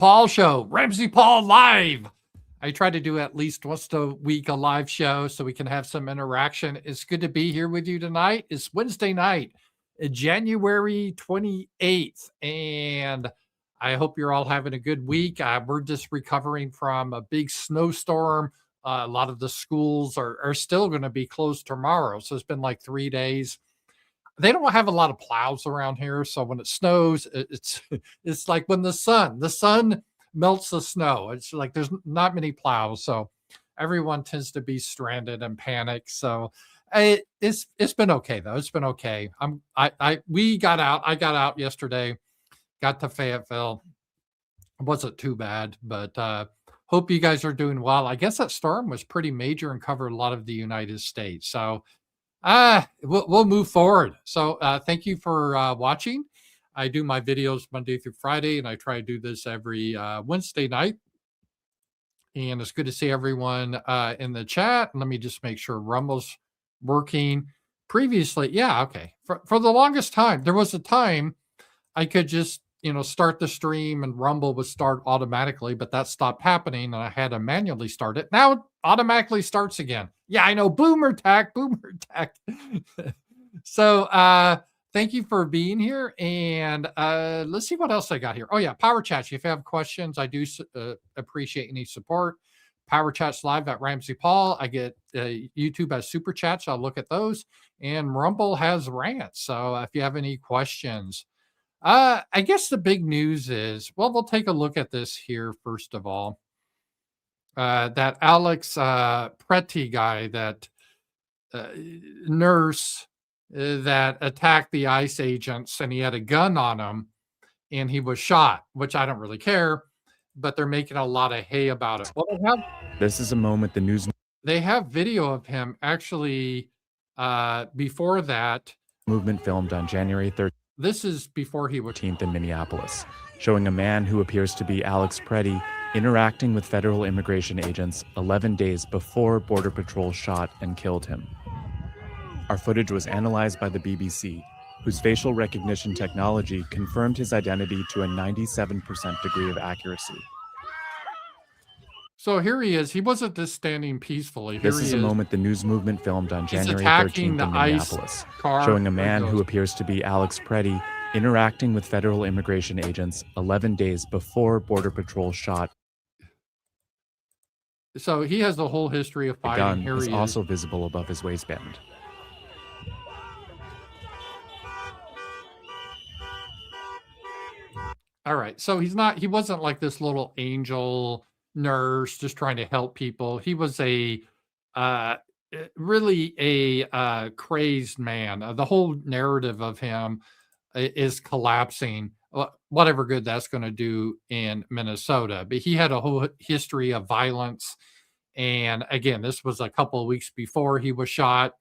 Paul Show, Ramsey Paul Live. I try to do at least once a week a live show so we can have some interaction. It's good to be here with you tonight. It's Wednesday night, January 28th, and I hope you're all having a good week. We're just recovering from a big snowstorm. A lot of the schools are still going to be closed tomorrow, so it's been like 3 days. They don't have a lot of plows around here, so when it snows, it's like when the sun melts the snow. It's like there's not many plows, so everyone tends to be stranded and panic. So it's been okay though. It's been okay. We got out. I got out yesterday. Got to Fayetteville. It wasn't too bad, but hope you guys are doing well. I guess that storm was pretty major and covered a lot of the United States. So we'll move forward. So thank you for watching. I do my videos Monday through Friday, and I try to do this every Wednesday night. And it's good to see everyone in the chat. Let me just make sure Rumble's working. Previously, yeah, okay. For the longest time, there was a time I could just, start the stream and Rumble would start automatically, but that stopped happening and I had to manually start it. Now it automatically starts again. Yeah, I know. Boomer tech. So thank you for being here. And let's see what else I got here. Oh, yeah, Powerchats. If you have questions, I do appreciate any support. Powerchats live at Ramsey Paul. I get YouTube as SuperChats. I'll look at those. And Rumble has Rants. So if you have any questions, I guess the big news is, well, we'll take a look at this here first of all. That Alex Pretty guy, that nurse that attacked the ICE agents, and he had a gun on him and he was shot, which I don't really care, but they're making a lot of hay about it. Well, this is a moment the news. They have video of him actually before that. Movement filmed on January 13th. This is before he was in Minneapolis, showing a man who appears to be Alex Pretty interacting with federal immigration agents 11 days before Border Patrol shot and killed him. Our footage was analyzed by the BBC, whose facial recognition technology confirmed his identity to a 97% degree of accuracy. So here he is. He wasn't just standing peacefully. This is a moment the news movement filmed on January 13th in Minneapolis, showing a man who appears to be Alex Pretty interacting with federal immigration agents 11 days before Border Patrol shot. So he has a whole history of fighting. The gun is also visible above his waistband. All right. So he wasn't like this little angel nurse just trying to help people. He was a really a crazed man. The whole narrative of him is collapsing. Whatever good that's going to do in Minnesota. But he had a whole history of violence. And again, this was a couple of weeks before he was shot.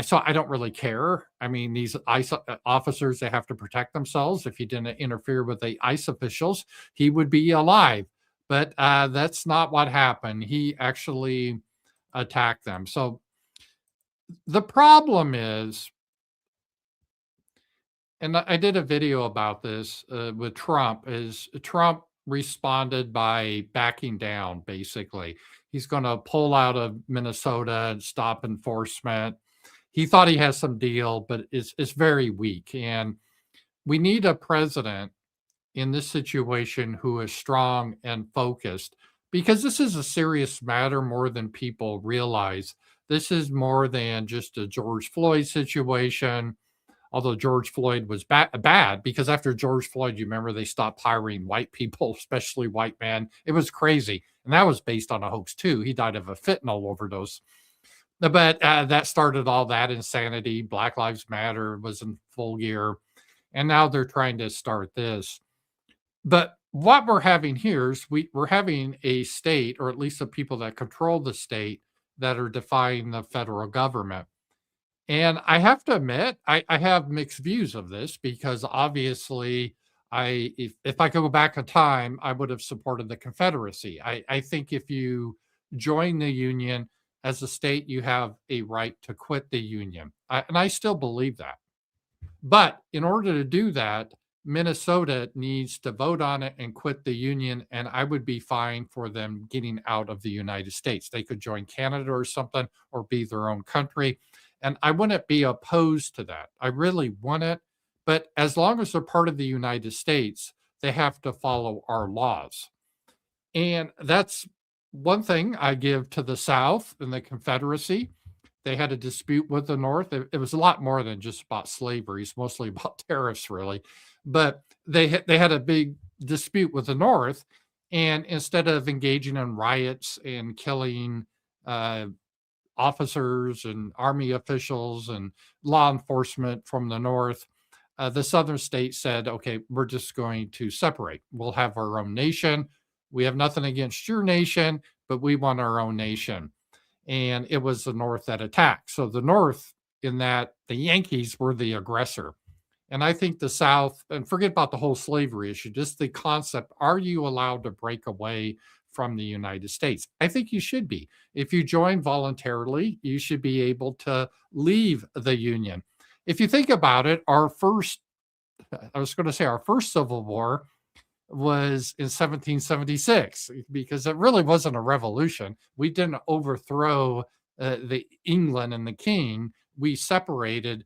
So I don't really care. I mean, these ICE officers, they have to protect themselves. If he didn't interfere with the ICE officials, he would be alive. But that's not what happened. He actually attacked them. So the problem is, and I did a video about this with Trump, is Trump responded by backing down, basically. He's going to pull out of Minnesota and stop enforcement. He thought he has some deal, but it's very weak. And we need a president in this situation who is strong and focused, because this is a serious matter more than people realize. This is more than just a George Floyd situation, although George Floyd was bad, because after George Floyd, you remember they stopped hiring white people, especially white men. It was crazy. And that was based on a hoax too. He died of a fentanyl overdose. But that started all that insanity. Black Lives Matter was in full gear. And now they're trying to start this. But what we're having here is we're having a state, or at least the people that control the state, that are defying the federal government. And I have to admit, I have mixed views of this, because obviously, if I could go back in time, I would have supported the Confederacy. I think if you join the Union as a state, you have a right to quit the Union. And I still believe that. But in order to do that, Minnesota needs to vote on it and quit the union, and I would be fine for them getting out of the United States. They could join Canada or something, or be their own country. And I wouldn't be opposed to that. I really wouldn't. But as long as they're part of the United States, they have to follow our laws. And that's one thing I give to the South and the Confederacy. They had a dispute with the North. It was a lot more than just about slavery. It's mostly about tariffs, really. But they had a big dispute with the North, and instead of engaging in riots and killing uh, officers and army officials and law enforcement from the North, the Southern states said, "Okay, we're just going to separate. We'll have our own nation. We have nothing against your nation, but we want our own nation." And it was the North that attacked. So the North, in that, the Yankees were the aggressor. And I think the South, and forget about the whole slavery issue, just the concept, are you allowed to break away from the United States? I think you should be. If you join voluntarily, you should be able to leave the Union. If you think about it, our first Civil War was in 1776, because it really wasn't a revolution. We didn't overthrow the England and the king. We separated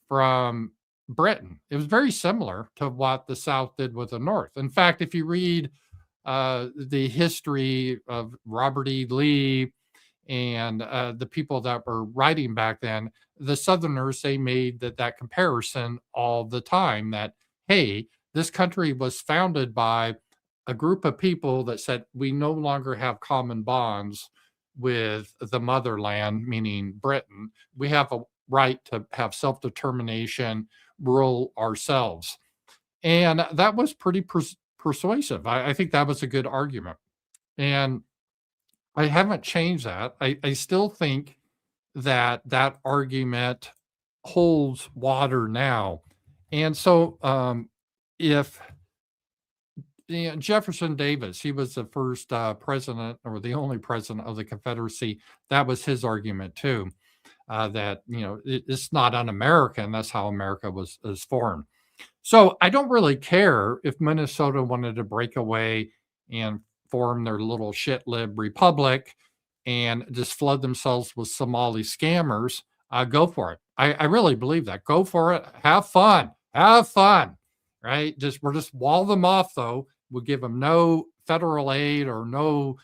from Britain. It was very similar to what the South did with the North. In fact, if you read the history of Robert E. Lee and the people that were writing back then, the Southerners, they made that comparison all the time, that, hey, this country was founded by a group of people that said we no longer have common bonds with the motherland, meaning Britain. We have a right to have self-determination, rule ourselves. And that was pretty persuasive. I think that was a good argument. And I haven't changed that. I still think that argument holds water now. And so if Jefferson Davis, he was the first president, or the only president of the Confederacy, that was his argument too, that, it's not un-American. That's how America was formed. So I don't really care if Minnesota wanted to break away and form their little shit lib republic and just flood themselves with Somali scammers. Go for it. I really believe that. Go for it. Have fun. Have fun. Right? We're just wall them off, though. We'll give them no federal aid or no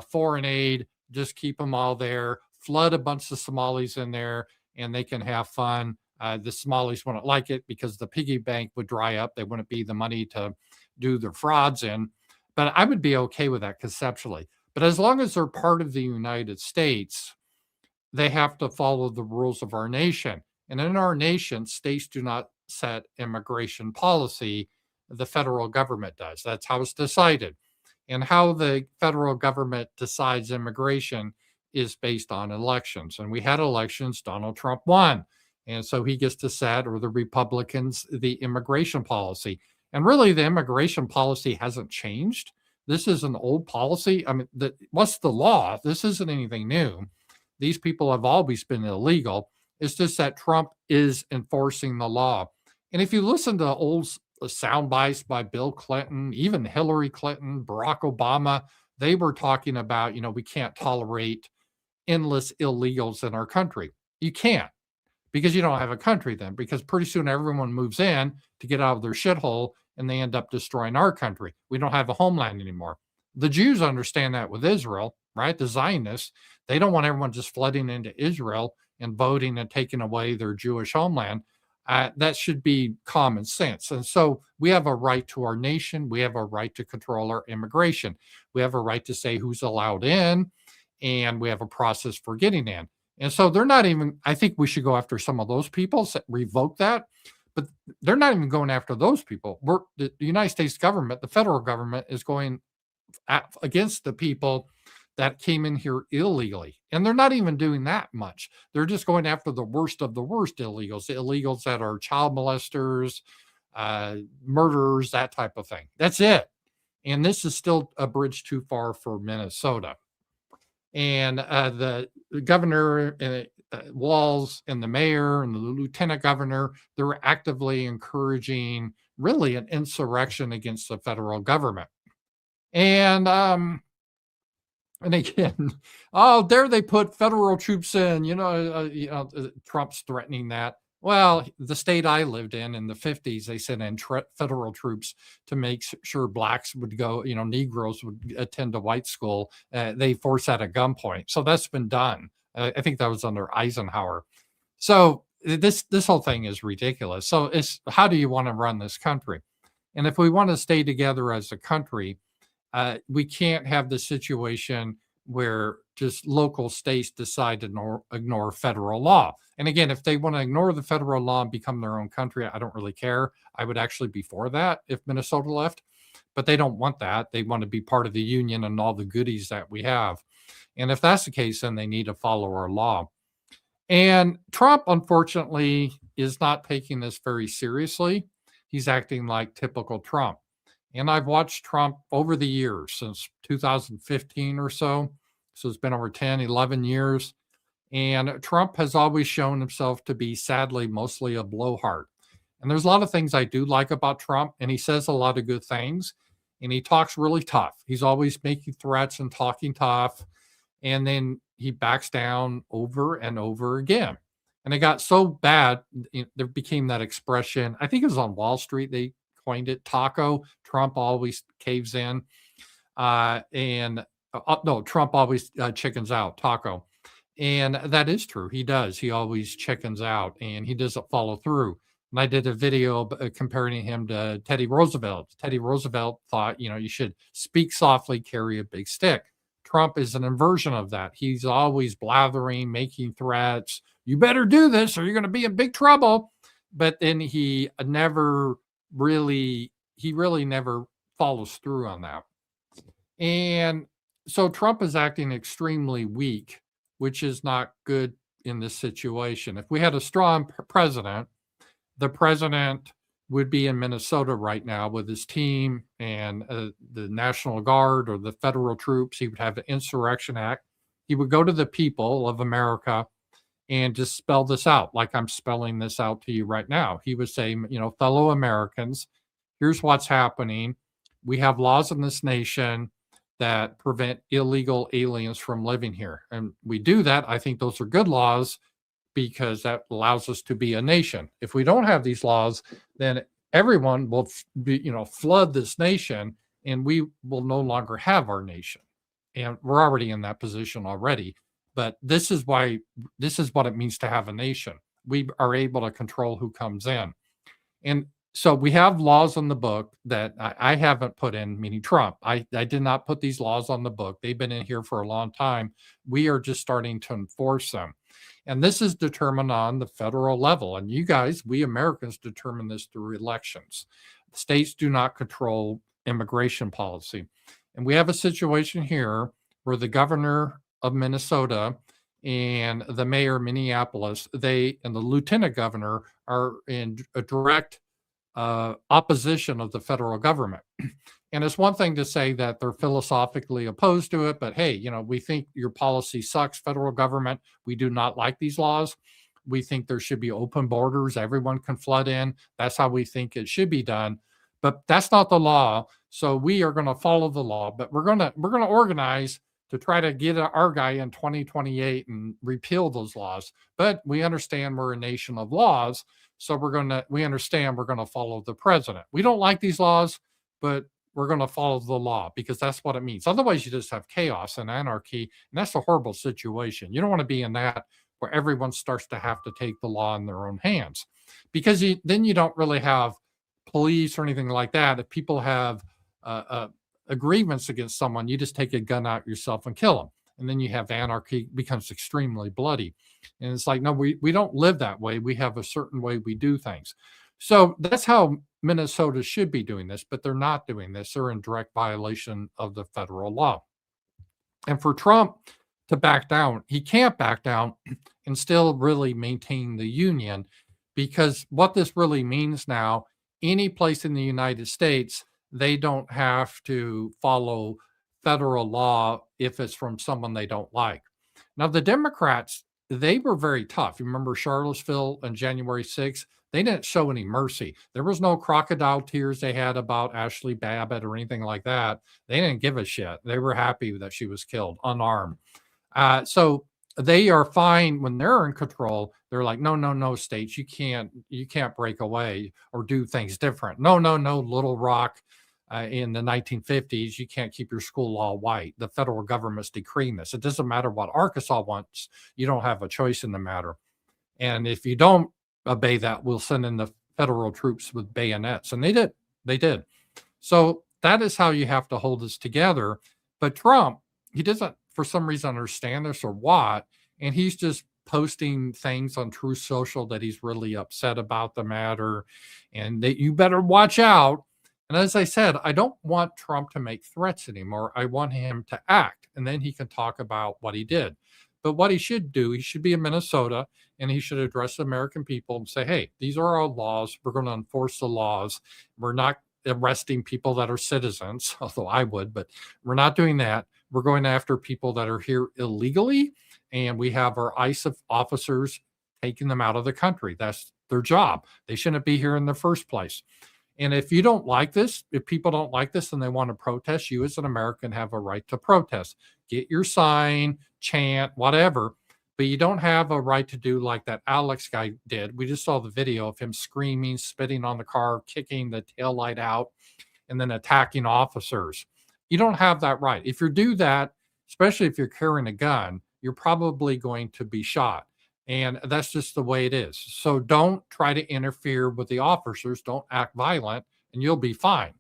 foreign aid. Just keep them all there. Flood a bunch of Somalis in there, and they can have fun. The Somalis wouldn't like it because the piggy bank would dry up. They wouldn't be the money to do their frauds in. But I would be okay with that conceptually. But as long as they're part of the United States, they have to follow the rules of our nation. And in our nation, states do not set immigration policy. The federal government does. That's how it's decided. And how the federal government decides immigration is based on elections. And we had elections. Donald Trump won. And so he gets to set, or the Republicans, the immigration policy. And really, the immigration policy hasn't changed. This is an old policy. I mean, what's the law? This isn't anything new. These people have always been illegal. It's just that Trump is enforcing the law. And if you listen to old sound bites by Bill Clinton, even Hillary Clinton, Barack Obama, they were talking about, we can't tolerate endless illegals in our country. You can't, because you don't have a country then, because pretty soon everyone moves in to get out of their shithole and they end up destroying our country. We don't have a homeland anymore. The Jews understand that with Israel, right? The Zionists, they don't want everyone just flooding into Israel and voting and taking away their Jewish homeland. That should be common sense. And so we have a right to our nation. We have a right to control our immigration. We have a right to say who's allowed in, and we have a process for getting in. And so they're not even, I think we should go after some of those people, revoke that. But they're not even going after those people. The United States government, the federal government, is going against the people that came in here illegally. And they're not even doing that much. They're just going after the worst of the worst illegals, the illegals that are child molesters, murderers, that type of thing. That's it. And this is still a bridge too far for Minnesota. And the governor Walz and the mayor and the lieutenant governor, they're actively encouraging really an insurrection against the federal government. And again, oh, there they put federal troops in. Trump's threatening that. Well, the state I lived in the 50s, they sent in federal troops to make sure blacks would go, Negroes would attend a white school. They forced that at gunpoint. So that's been done. I think that was under Eisenhower. So this whole thing is ridiculous. So it's, how do you want to run this country? And if we want to stay together as a country, we can't have the situation where just local states decide to ignore federal law. And again, if they want to ignore the federal law and become their own country, I don't really care. I would actually be for that if Minnesota left, but they don't want that. They want to be part of the union and all the goodies that we have. And if that's the case, then they need to follow our law. And Trump, unfortunately, is not taking this very seriously. He's acting like typical Trump. And I've watched Trump over the years since 2015 or so. So it's been over 10, 11 years. And Trump has always shown himself to be, sadly, mostly a blowhard. And there's a lot of things I do like about Trump, and he says a lot of good things, and he talks really tough. He's always making threats and talking tough, and then he backs down over and over again. And it got so bad, there became that expression. I think it was on Wall Street. They coined it, taco. Trump always caves in. No, Trump always chickens out, taco. And that is true. He does. He always chickens out and he doesn't follow through. And I did a video comparing him to Teddy Roosevelt. Teddy Roosevelt thought, you should speak softly, carry a big stick. Trump is an inversion of that. He's always blathering, making threats. You better do this or you're going to be in big trouble. But then he really never follows through on that. And so Trump is acting extremely weak, which is not good in this situation. If we had a strong president, the president would be in Minnesota right now with his team and the National Guard or the federal troops. He would have the Insurrection Act. He would go to the people of America and just spell this out like I'm spelling this out to you right now. He would say, fellow Americans, here's what's happening. We have laws in this nation that prevent illegal aliens from living here. And we do that. I think those are good laws because that allows us to be a nation. If we don't have these laws, then everyone will flood this nation and we will no longer have our nation. And we're already in that position already. But this is what it means to have a nation. We are able to control who comes in. And so we have laws on the book that I haven't put in, meaning Trump. I did not put these laws on the book. They've been in here for a long time. We are just starting to enforce them. And this is determined on the federal level. And you guys, we Americans determine this through elections. States do not control immigration policy. And we have a situation here where the governor of Minnesota and the mayor of Minneapolis, and the lieutenant governor are in a direct opposition of the federal government. And it's one thing to say that they're philosophically opposed to it, but hey, we think your policy sucks, federal government. We do not like these laws. We think there should be open borders. Everyone can flood in. That's how we think it should be done. But that's not the law. So we are going to follow the law, but we're going to organize to try to get our guy in 2028 and repeal those laws. But we understand we're a nation of laws. So we understand we're going to follow the president. We don't like these laws, but we're going to follow the law because that's what it means. Otherwise, you just have chaos and anarchy, and that's a horrible situation. You don't want to be in that where everyone starts to have to take the law in their own hands because then you don't really have police or anything like that. If people have grievance against someone, you just take a gun out yourself and kill them. And then you have anarchy, becomes extremely bloody. And it's like, no, we don't live that way. We have a certain way we do things. So that's how Minnesota should be doing this, but they're not doing this. They're in direct violation of the federal law. And for Trump to back down, he can't back down and still really maintain the union, because what this really means now, any place in the United States, they don't have to follow federal law if it's from someone they don't like. Now, the Democrats they were very tough. You remember Charlottesville on January 6th? They didn't show any mercy. There was no crocodile tears they had about Ashley Babbitt or anything like that. They didn't give a shit. They were happy that she was killed unarmed. So they are fine when they're in control. They're like, no, no, no, states, you can't break away or do things different. No, no, no, Little Rock. In the 1950s, you can't keep your school all white. The federal government's decreeing this. It doesn't matter what Arkansas wants. You don't have a choice in the matter. And if you don't obey that, we'll send in the federal troops with bayonets. And they did. They did. So that is how you have to hold this together. But Trump, he doesn't, for some reason, understand this or what. And he's just posting things on Truth Social that he's really upset about the matter and that you better watch out. And as I said, I don't want Trump to make threats anymore. I want him to act, and then he can talk about what he did. But what he should do, he should be in Minnesota, and he should address the American people and say, hey, these are our laws. We're going to enforce the laws. We're not arresting people that are citizens, although I would, but we're not doing that. We're going after people that are here illegally, and we have our ICE officers taking them out of the country. That's their job. They shouldn't be here in the first place. And if you don't like this, if people don't like this and they want to protest, you as an American have a right to protest. Get your sign, chant, whatever. But you don't have a right to do like that Alex guy did. We just saw the video of him screaming, spitting on the car, kicking the taillight out, and then attacking officers. You don't have that right. If you do that, especially if you're carrying a gun, you're probably going to be shot. And that's just the way it is. So don't try to interfere with the officers. Don't act violent, and you'll be fine.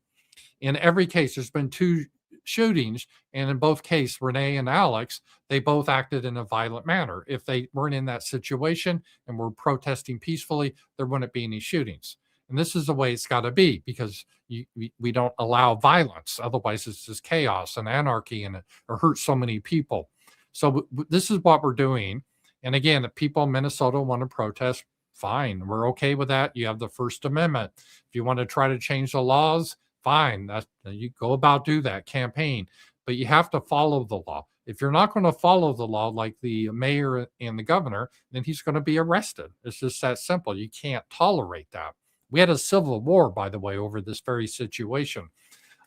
In every case, there's been 2 shootings, and in both cases, Renee and Alex, they both acted in a violent manner. If they weren't in that situation and were protesting peacefully, there wouldn't be any shootings. And this is the way it's got to be, because we don't allow violence. Otherwise, it's just chaos and anarchy, and it hurts so many people. So this is what we're doing. And again, if people in Minnesota want to protest, fine. We're okay with that. You have the First Amendment. If you want to try to change the laws, fine. You go about do that campaign. But you have to follow the law. If you're not going to follow the law like the mayor and the governor, then he's going to be arrested. It's just that simple. You can't tolerate that. We had a civil war, by the way, over this very situation.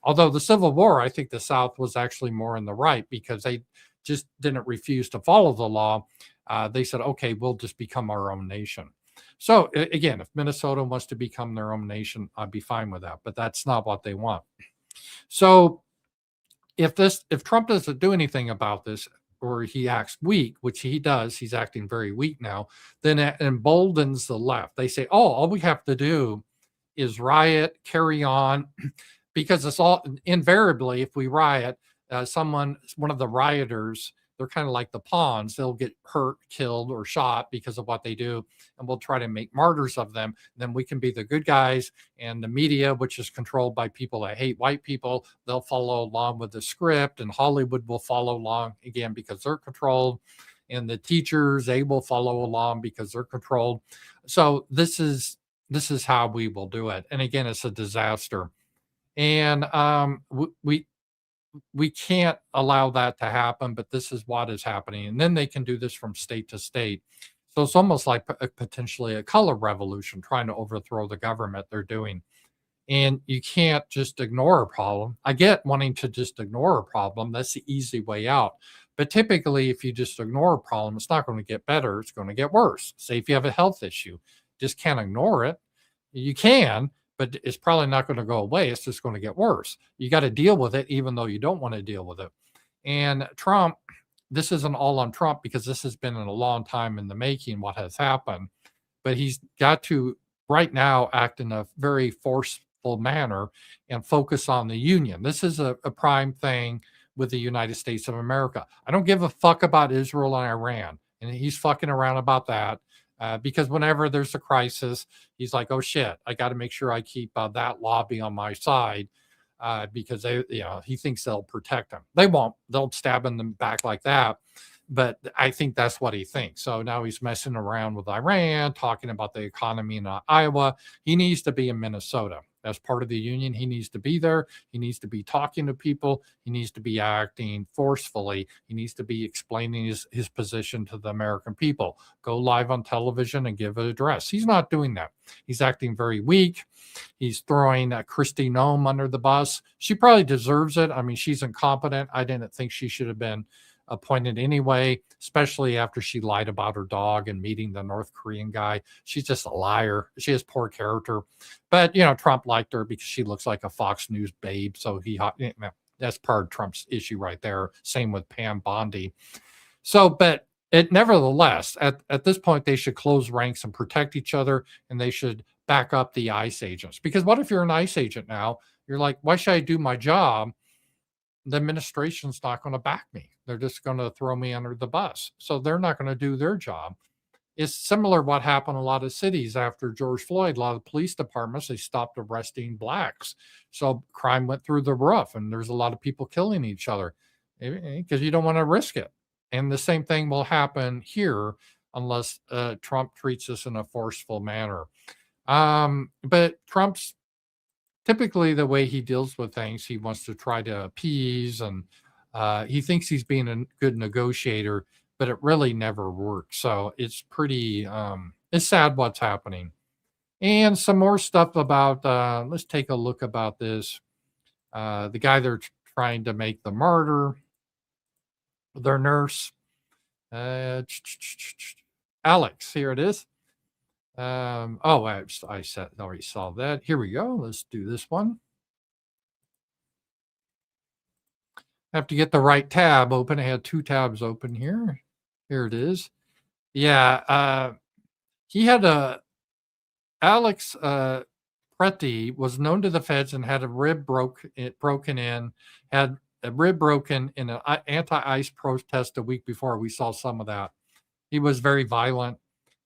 Although the Civil War, I think the South was actually more in the right, because they just didn't refuse to follow the law. They said, okay, we'll just become our own nation. So again, if Minnesota wants to become their own nation, I'd be fine with that, but that's not what they want. So if Trump doesn't do anything about this, or he acts weak, which he does, he's acting very weak now, then it emboldens the left. They say, oh, all we have to do is riot, carry on, because it's all invariably, if we riot, one of the rioters, they're kind of like the pawns. They'll get hurt, killed, or shot because of what they do, and we'll try to make martyrs of them. Then we can be the good guys, and the media, which is controlled by people that hate white people, they'll follow along with the script, and Hollywood will follow along again because they're controlled, and the teachers, they will follow along because they're controlled. So this is how we will do it. And again, it's a disaster. And we can't allow that to happen, but this is what is happening. And then they can do this from state to state. So it's almost like potentially a color revolution, trying to overthrow the government they're doing. And you can't just ignore a problem. I get wanting to just ignore a problem. That's the easy way out. But typically, if you just ignore a problem, it's not going to get better. It's going to get worse. Say if you have a health issue, just can't ignore it. You can, but it's probably not going to go away. It's just going to get worse. You got to deal with it, even though you don't want to deal with it. And Trump, this isn't all on Trump, because this has been in a long time in the making, what has happened. But he's got to right now act in a very forceful manner and focus on the union. This is a prime thing with the United States of America. I don't give a fuck about Israel and Iran. And he's fucking around about that. Because whenever there's a crisis, he's like, oh shit, I got to make sure I keep that lobby on my side, because he thinks they'll protect him. They won't. They'll stab him in the back like that. But I think that's what he thinks. So now he's messing around with Iran, talking about the economy in Iowa. He needs to be in Minnesota. As part of the union, he needs to be there. He needs to be talking to people. He needs to be acting forcefully. He needs to be explaining his position to the American people. Go live on television and give an address. He's not doing that. He's acting very weak. He's throwing Kristi Noem under the bus. She probably deserves it. I mean, she's incompetent. I didn't think she should have been appointed anyway, especially after she lied about her dog and meeting the North Korean guy. She's just a liar. She has poor character. But, Trump liked her because she looks like a Fox News babe. So that's part of Trump's issue right there. Same with Pam Bondi. So, but nevertheless, at this point, they should close ranks and protect each other, and they should back up the ICE agents. Because what if you're an ICE agent now? You're like, why should I do my job? The administration's not going to back me. They're just going to throw me under the bus. So they're not going to do their job. It's similar what happened in a lot of cities after George Floyd. A lot of police departments, they stopped arresting blacks. So crime went through the roof, and there's a lot of people killing each other because you don't want to risk it. And the same thing will happen here unless Trump treats us in a forceful manner. But Trump's typically the way he deals with things, he wants to try to appease, and he thinks he's being a good negotiator, but it really never works. So it's pretty, it's sad what's happening. And some more stuff about, let's take a look about this. The guy they're trying to make the martyr, their nurse, Alex, here it is. I already saw that. Here we go. Let's do this one. I have to get the right tab open. I had 2 tabs open here. Here it is. Yeah. He had Alex Pretty was known to the feds and had a rib broken in, had a rib broken in an anti-ICE protest a week before. We saw some of that. He was very violent.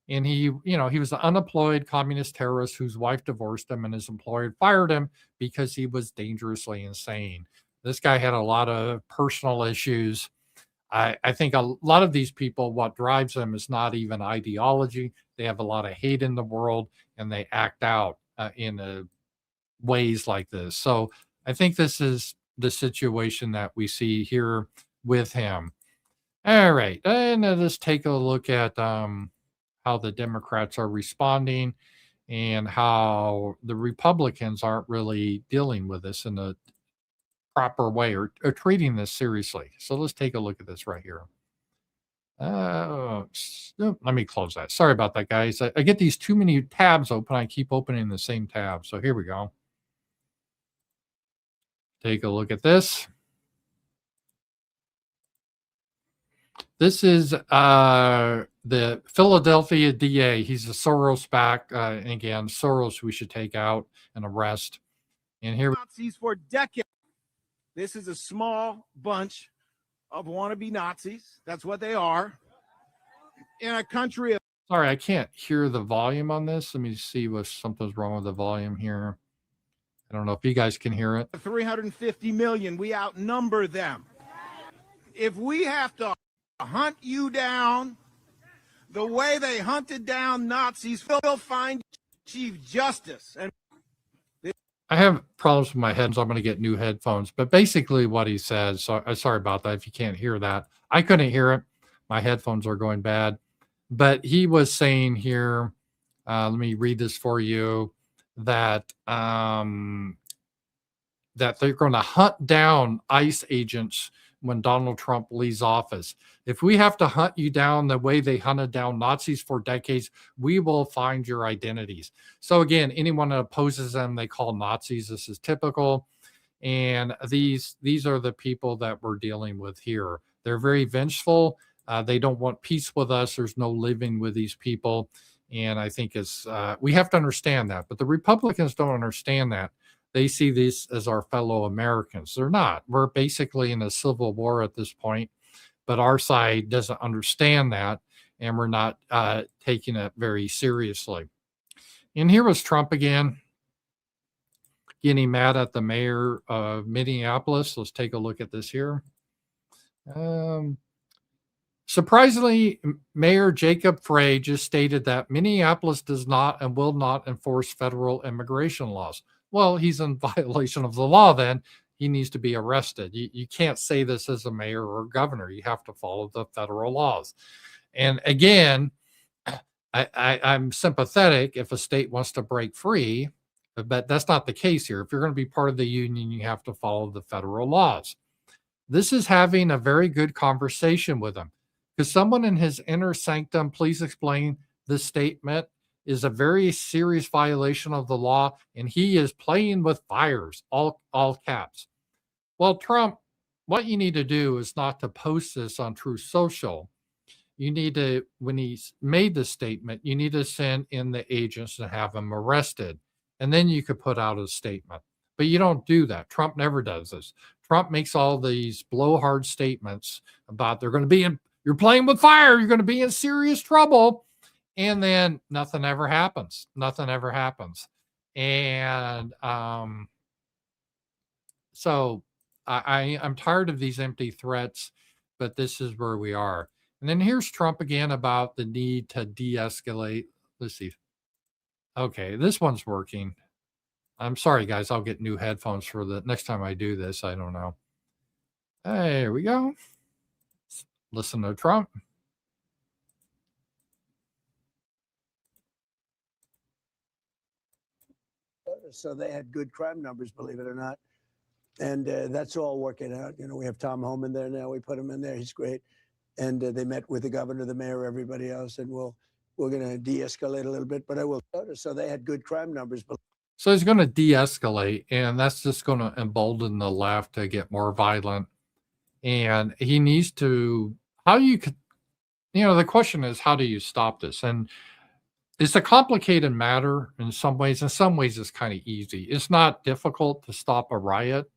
And he was an unemployed communist terrorist whose wife divorced him, and his employer fired him because he was dangerously insane. This guy had a lot of personal issues. I think a lot of these people, what drives them is not even ideology. They have a lot of hate in the world, and they act out in ways like this. So I think this is the situation that we see here with him. All right. And let's take a look at how the Democrats are responding and how the Republicans aren't really dealing with this in a proper way or treating this seriously. So let's take a look at this right here. Let me close that. Sorry about that, guys. I get these too many tabs open. I keep opening the same tab. So here we go. Take a look at this. This is the Philadelphia DA. He's a Soros back. And again, Soros we should take out and arrest. And here Nazis for decades. This is a small bunch of wannabe Nazis. That's what they are. In a country of... Sorry, I can't hear the volume on this. Let me see if something's wrong with the volume here. I don't know if you guys can hear it. 350 million. We outnumber them. If we have to hunt you down the way they hunted down Nazis, we'll find Chief Justice. And I have problems with my headphones. So I'm going to get new headphones. But basically what he says, so sorry about that if you can't hear that. I couldn't hear it. My headphones are going bad. But he was saying here, let me read this for you, that that they're going to hunt down ICE agents when Donald Trump leaves office. If we have to hunt you down the way they hunted down Nazis for decades, we will find your identities. So again, anyone that opposes them, they call Nazis. This is typical. And these are the people that we're dealing with here. They're very vengeful. They don't want peace with us. There's no living with these people. And I think we have to understand that. But the Republicans don't understand that. They see these as our fellow Americans. They're not. We're basically in a civil war at this point, but our side doesn't understand that, and we're not taking it very seriously. And here was Trump again, getting mad at the mayor of Minneapolis. Let's take a look at this here. Surprisingly, Mayor Jacob Frey just stated that Minneapolis does not and will not enforce federal immigration laws. Well, he's in violation of the law then. He needs to be arrested. You can't say this as a mayor or governor. You have to follow the federal laws. And again, I'm sympathetic if a state wants to break free, but that's not the case here. If you're going to be part of the union, you have to follow the federal laws. This is having a very good conversation with him. Because someone in his inner sanctum, please explain this statement is a very serious violation of the law, and he is playing with fires, all caps. Well, Trump, what you need to do is not to post this on Truth Social. You need to, when he's made the statement, you need to send in the agents and have him arrested. And then you could put out a statement. But you don't do that. Trump never does this. Trump makes all these blowhard statements about they're going to be in, you're playing with fire, you're going to be in serious trouble. And then nothing ever happens. Nothing ever happens. And so I'm tired of these empty threats, but this is where we are. And then here's Trump again about the need to de-escalate. Let's see. Okay, this one's working. I'm sorry, guys. I'll get new headphones for the next time I do this. I don't know. There we go. Listen to Trump. So they had good crime numbers, believe it or not. And that's all working out. You know, we have Tom Homan there now. We put him in there. He's great. And they met with the governor, the mayor, everybody else. And we're going to de-escalate a little bit. But I will. So they had good crime numbers. So he's going to de-escalate. And that's just going to embolden the left to get more violent. And he needs to, the question is, how do you stop this? And it's a complicated matter in some ways. In some ways, it's kind of easy. It's not difficult to stop a riot.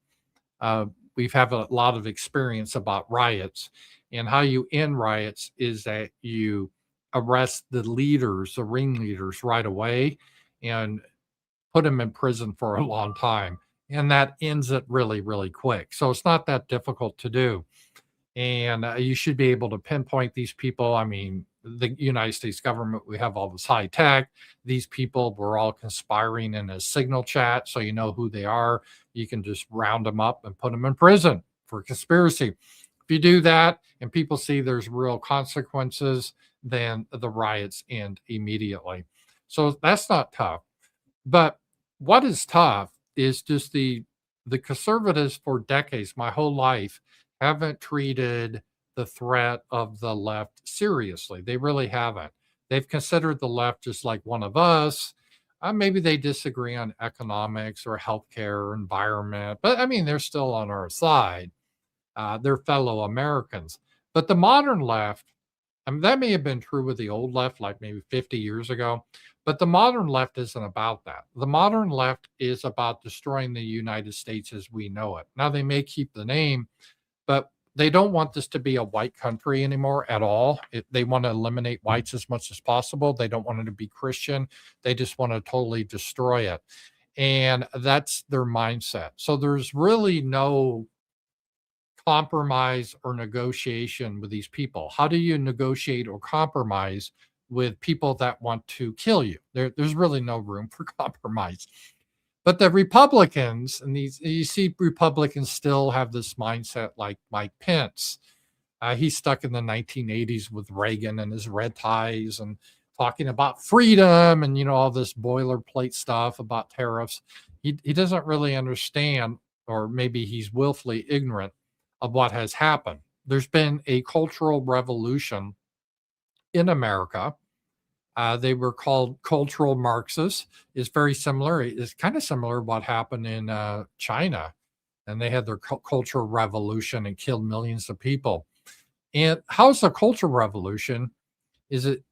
We've had a lot of experience about riots, and how you end riots is that you arrest the leaders, the ringleaders right away and put them in prison for a long time. And that ends it really, really quick. So it's not that difficult to do. And you should be able to pinpoint these people. I mean, the United States government, we have all this high tech. These people were all conspiring in a signal chat, so you know who they are. You can just round them up and put them in prison for conspiracy. If you do that and people see there's real consequences, then the riots end immediately. So that's not tough. But what is tough is just the conservatives for decades, my whole life, haven't treated the threat of the left seriously. They really haven't. They've considered the left just like one of us. Maybe they disagree on economics or healthcare or environment, but I mean, they're still on our side. They're fellow Americans. But the modern left, I mean, that may have been true with the old left, like maybe 50 years ago, but the modern left isn't about that. The modern left is about destroying the United States as we know it. Now, they may keep the name, but they don't want this to be a white country anymore at all. They want to eliminate whites as much as possible. They don't want it to be Christian. They just want to totally destroy it. And that's their mindset. So there's really no compromise or negotiation with these people. How do you negotiate or compromise with people that want to kill you? There's really no room for compromise. But the Republicans, and you see Republicans still have this mindset like Mike Pence. He's stuck in the 1980s with Reagan and his red ties and talking about freedom and, all this boilerplate stuff about tariffs. He doesn't really understand, or maybe he's willfully ignorant of what has happened. There's been a cultural revolution in America. They were called cultural Marxists. It's very similar. It's kind of similar to what happened in China. And they had their cultural revolution and killed millions of people. And how's the cultural revolution? It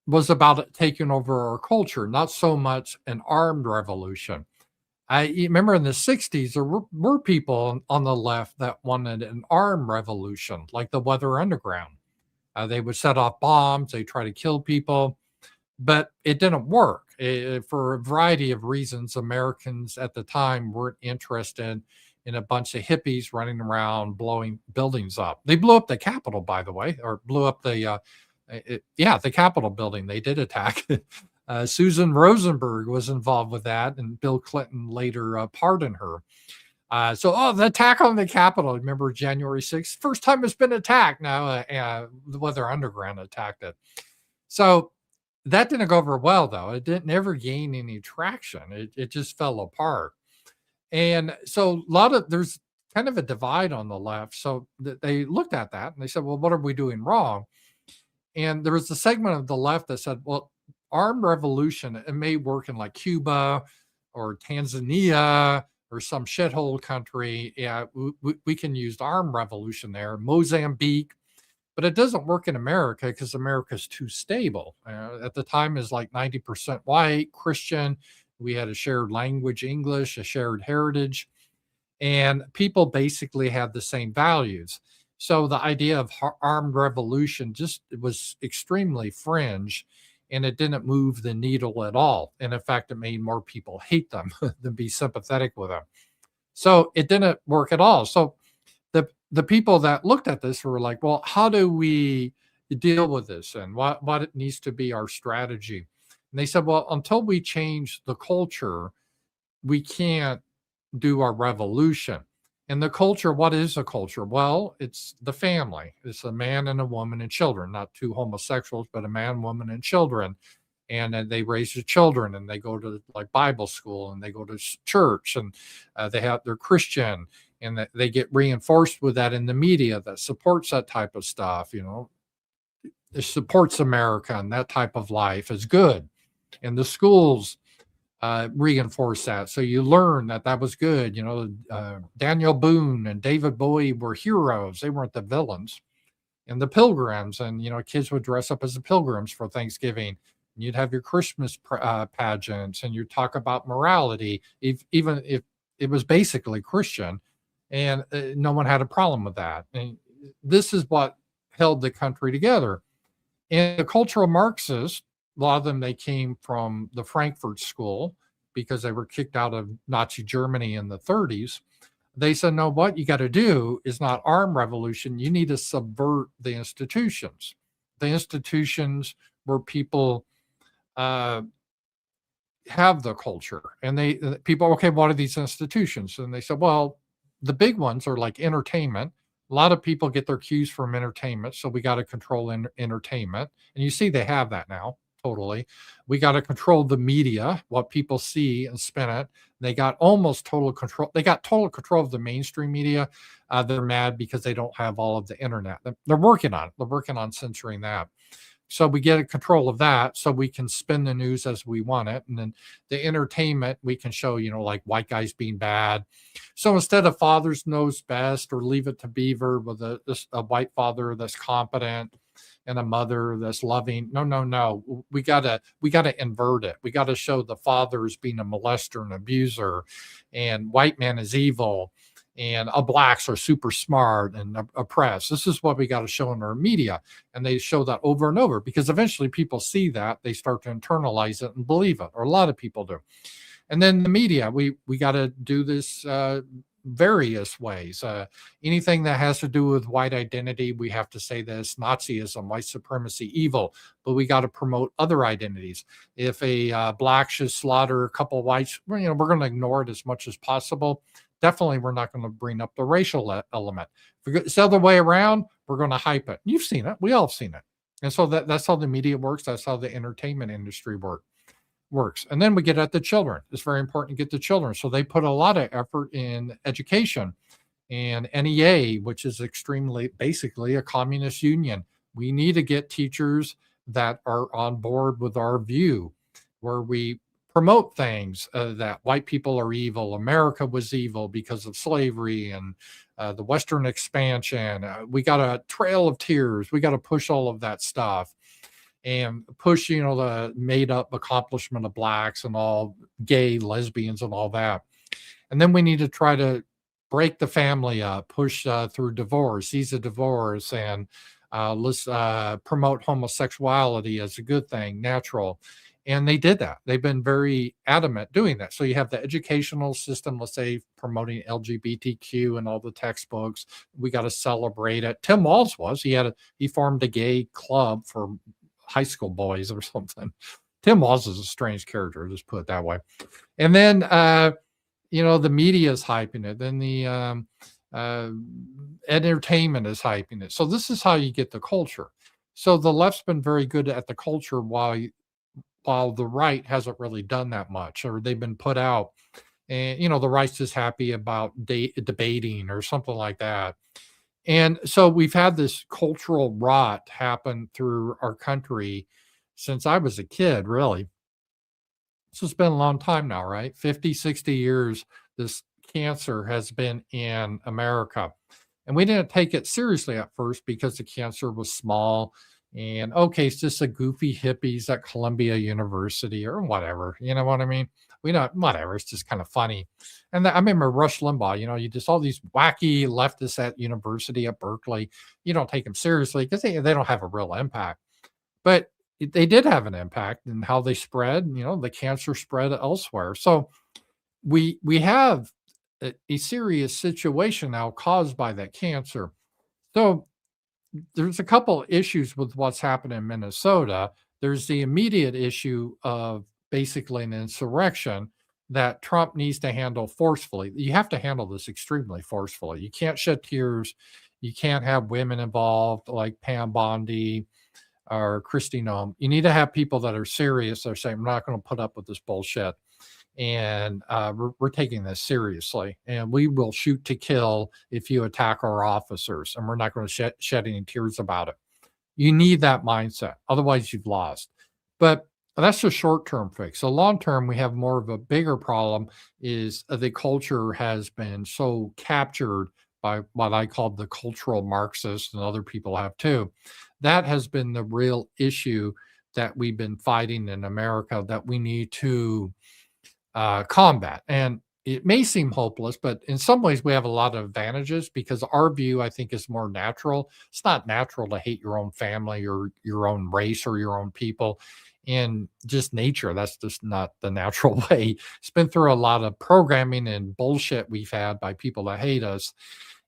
was about taking over our culture, not so much an armed revolution. I remember in the 60s, there were people on the left that wanted an armed revolution, like the Weather Underground. They would set off bombs. They try to kill people. But it didn't work for a variety of reasons. Americans at the time weren't interested in a bunch of hippies running around blowing buildings up. They blew up the Capitol, by the way, or blew up the Capitol building. They did attack. Susan Rosenberg was involved with that, and Bill Clinton later pardoned her. The attack on the Capitol, remember January 6th? First time it's been attacked. Now, the Weather Underground attacked it. So that didn't go over well, though. It didn't never gain any traction. It just fell apart. And so there's kind of a divide on the left. So they looked at that and they said, well, what are we doing wrong? And there was a segment of the left that said, well, armed revolution, it may work in like Cuba or Tanzania or some shithole country. Yeah, we can use armed revolution there. Mozambique, but it doesn't work in America because America's too stable. At the time is like 90% white, Christian. We had a shared language, English, a shared heritage, and people basically had the same values. So the idea of armed revolution just was extremely fringe, and it didn't move the needle at all. And in fact, it made more people hate them than be sympathetic with them. So it didn't work at all. So the people that looked at this were like, well, how do we deal with this? And what needs to be our strategy? And they said, well, until we change the culture, we can't do our revolution. And the culture, what is a culture? Well, it's the family. It's a man and a woman and children, not two homosexuals, but a man, woman, and children. And then they raise their children and they go to like Bible school and they go to church and they're Christian, and they get reinforced with that in the media that supports that type of stuff. It supports America, and that type of life is good. And the schools reinforce that. So you learn that was good. Daniel Boone and David Bowie were heroes. They weren't the villains. And the pilgrims, and, kids would dress up as the pilgrims for Thanksgiving. And you'd have your Christmas pageants, and you talk about morality, even if it was basically Christian, and no one had a problem with that. And this is what held the country together. And the cultural Marxists, a lot of them, they came from the Frankfurt School because they were kicked out of Nazi Germany in the 30s. They said, no, what you got to do is not armed revolution. You need to subvert the institutions. The institutions where people have the culture. And people, okay, what are these institutions? And they said, well, the big ones are like entertainment. A lot of people get their cues from entertainment. So we got to control entertainment. And you see they have that now. Totally. We got to control the media, what people see and spin it. They got almost total control. They got total control of the mainstream media. They're mad because they don't have all of the internet. They're working on it. They're working on censoring that. So we get control of that so we can spin the news as we want it. And then the entertainment, we can show, like white guys being bad. So instead of fathers knows best or Leave It to Beaver with a white father that's competent and a mother that's loving. No. We gotta invert it. We gotta show the father as being a molester and abuser, and white man is evil, and blacks are super smart and oppressed. This is what we got to show in our media. And they show that over and over because eventually people see that, they start to internalize it and believe it, or a lot of people do. And then the media, we got to do this various ways. Anything that has to do with white identity, we have to say this: Nazism, white supremacy, evil, but we got to promote other identities. If a black should slaughter a couple of whites, we're going to ignore it as much as possible. Definitely, we're not going to bring up the racial element. If it's the other way around, we're going to hype it. You've seen it. We all have seen it. And so that's how the media works. That's how the entertainment industry works. And then we get at the children. It's very important to get the children. So they put a lot of effort in education and NEA, which is basically a communist union. We need to get teachers that are on board with our view, where we promote things that white people are evil, America was evil because of slavery and the Western expansion. We got a trail of tears. We got to push all of that stuff and push, the made up accomplishment of blacks and all gay, lesbians and all that. And then we need to try to break the family up, push through divorce, ease a divorce, and let's promote homosexuality as a good thing, natural. And they did that. They've been very adamant doing that. So you have the educational system, let's say, promoting LGBTQ and all the textbooks. We got to celebrate it. Tim Walz he formed a gay club for high school boys or something. Tim Walz is a strange character, just put it that way. And then, the media is hyping it. Then the entertainment is hyping it. So this is how you get the culture. So the left's been very good at the culture while the right hasn't really done that much, or they've been put out. And, the right's just happy about debating or something like that. And so we've had this cultural rot happen through our country since I was a kid, really. So it's been a long time now, right? 50, 60 years, this cancer has been in America. And we didn't take it seriously at first because the cancer was small. And okay, it's just a goofy hippies at Columbia University or whatever. You know what I mean? We don't, whatever. It's just kind of funny. And I remember Rush Limbaugh, you just all these wacky leftists at university at Berkeley. You don't take them seriously because they don't have a real impact. But they did have an impact in how they spread. The cancer spread elsewhere. So we have a serious situation now caused by that cancer. So there's a couple issues with what's happened in Minnesota. There's the immediate issue of basically an insurrection that Trump needs to handle forcefully. You have to handle this extremely forcefully. You can't shed tears. You can't have women involved like Pam Bondi or Kristi Noem. You need to have people that are serious. They're saying, I'm not going to put up with this bullshit. And we're taking this seriously. And we will shoot to kill if you attack our officers. And we're not going to shed any tears about it. You need that mindset. Otherwise, you've lost. But that's the short-term fix. So long-term, we have more of a bigger problem is the culture has been so captured by what I call the cultural Marxists, and other people have too. That has been the real issue that we've been fighting in America that we need to combat. And it may seem hopeless, but in some ways we have a lot of advantages because our view, I think, is more natural. It's not natural to hate your own family or your own race or your own people in just nature. That's just not the natural way. It's been through a lot of programming and bullshit we've had by people that hate us.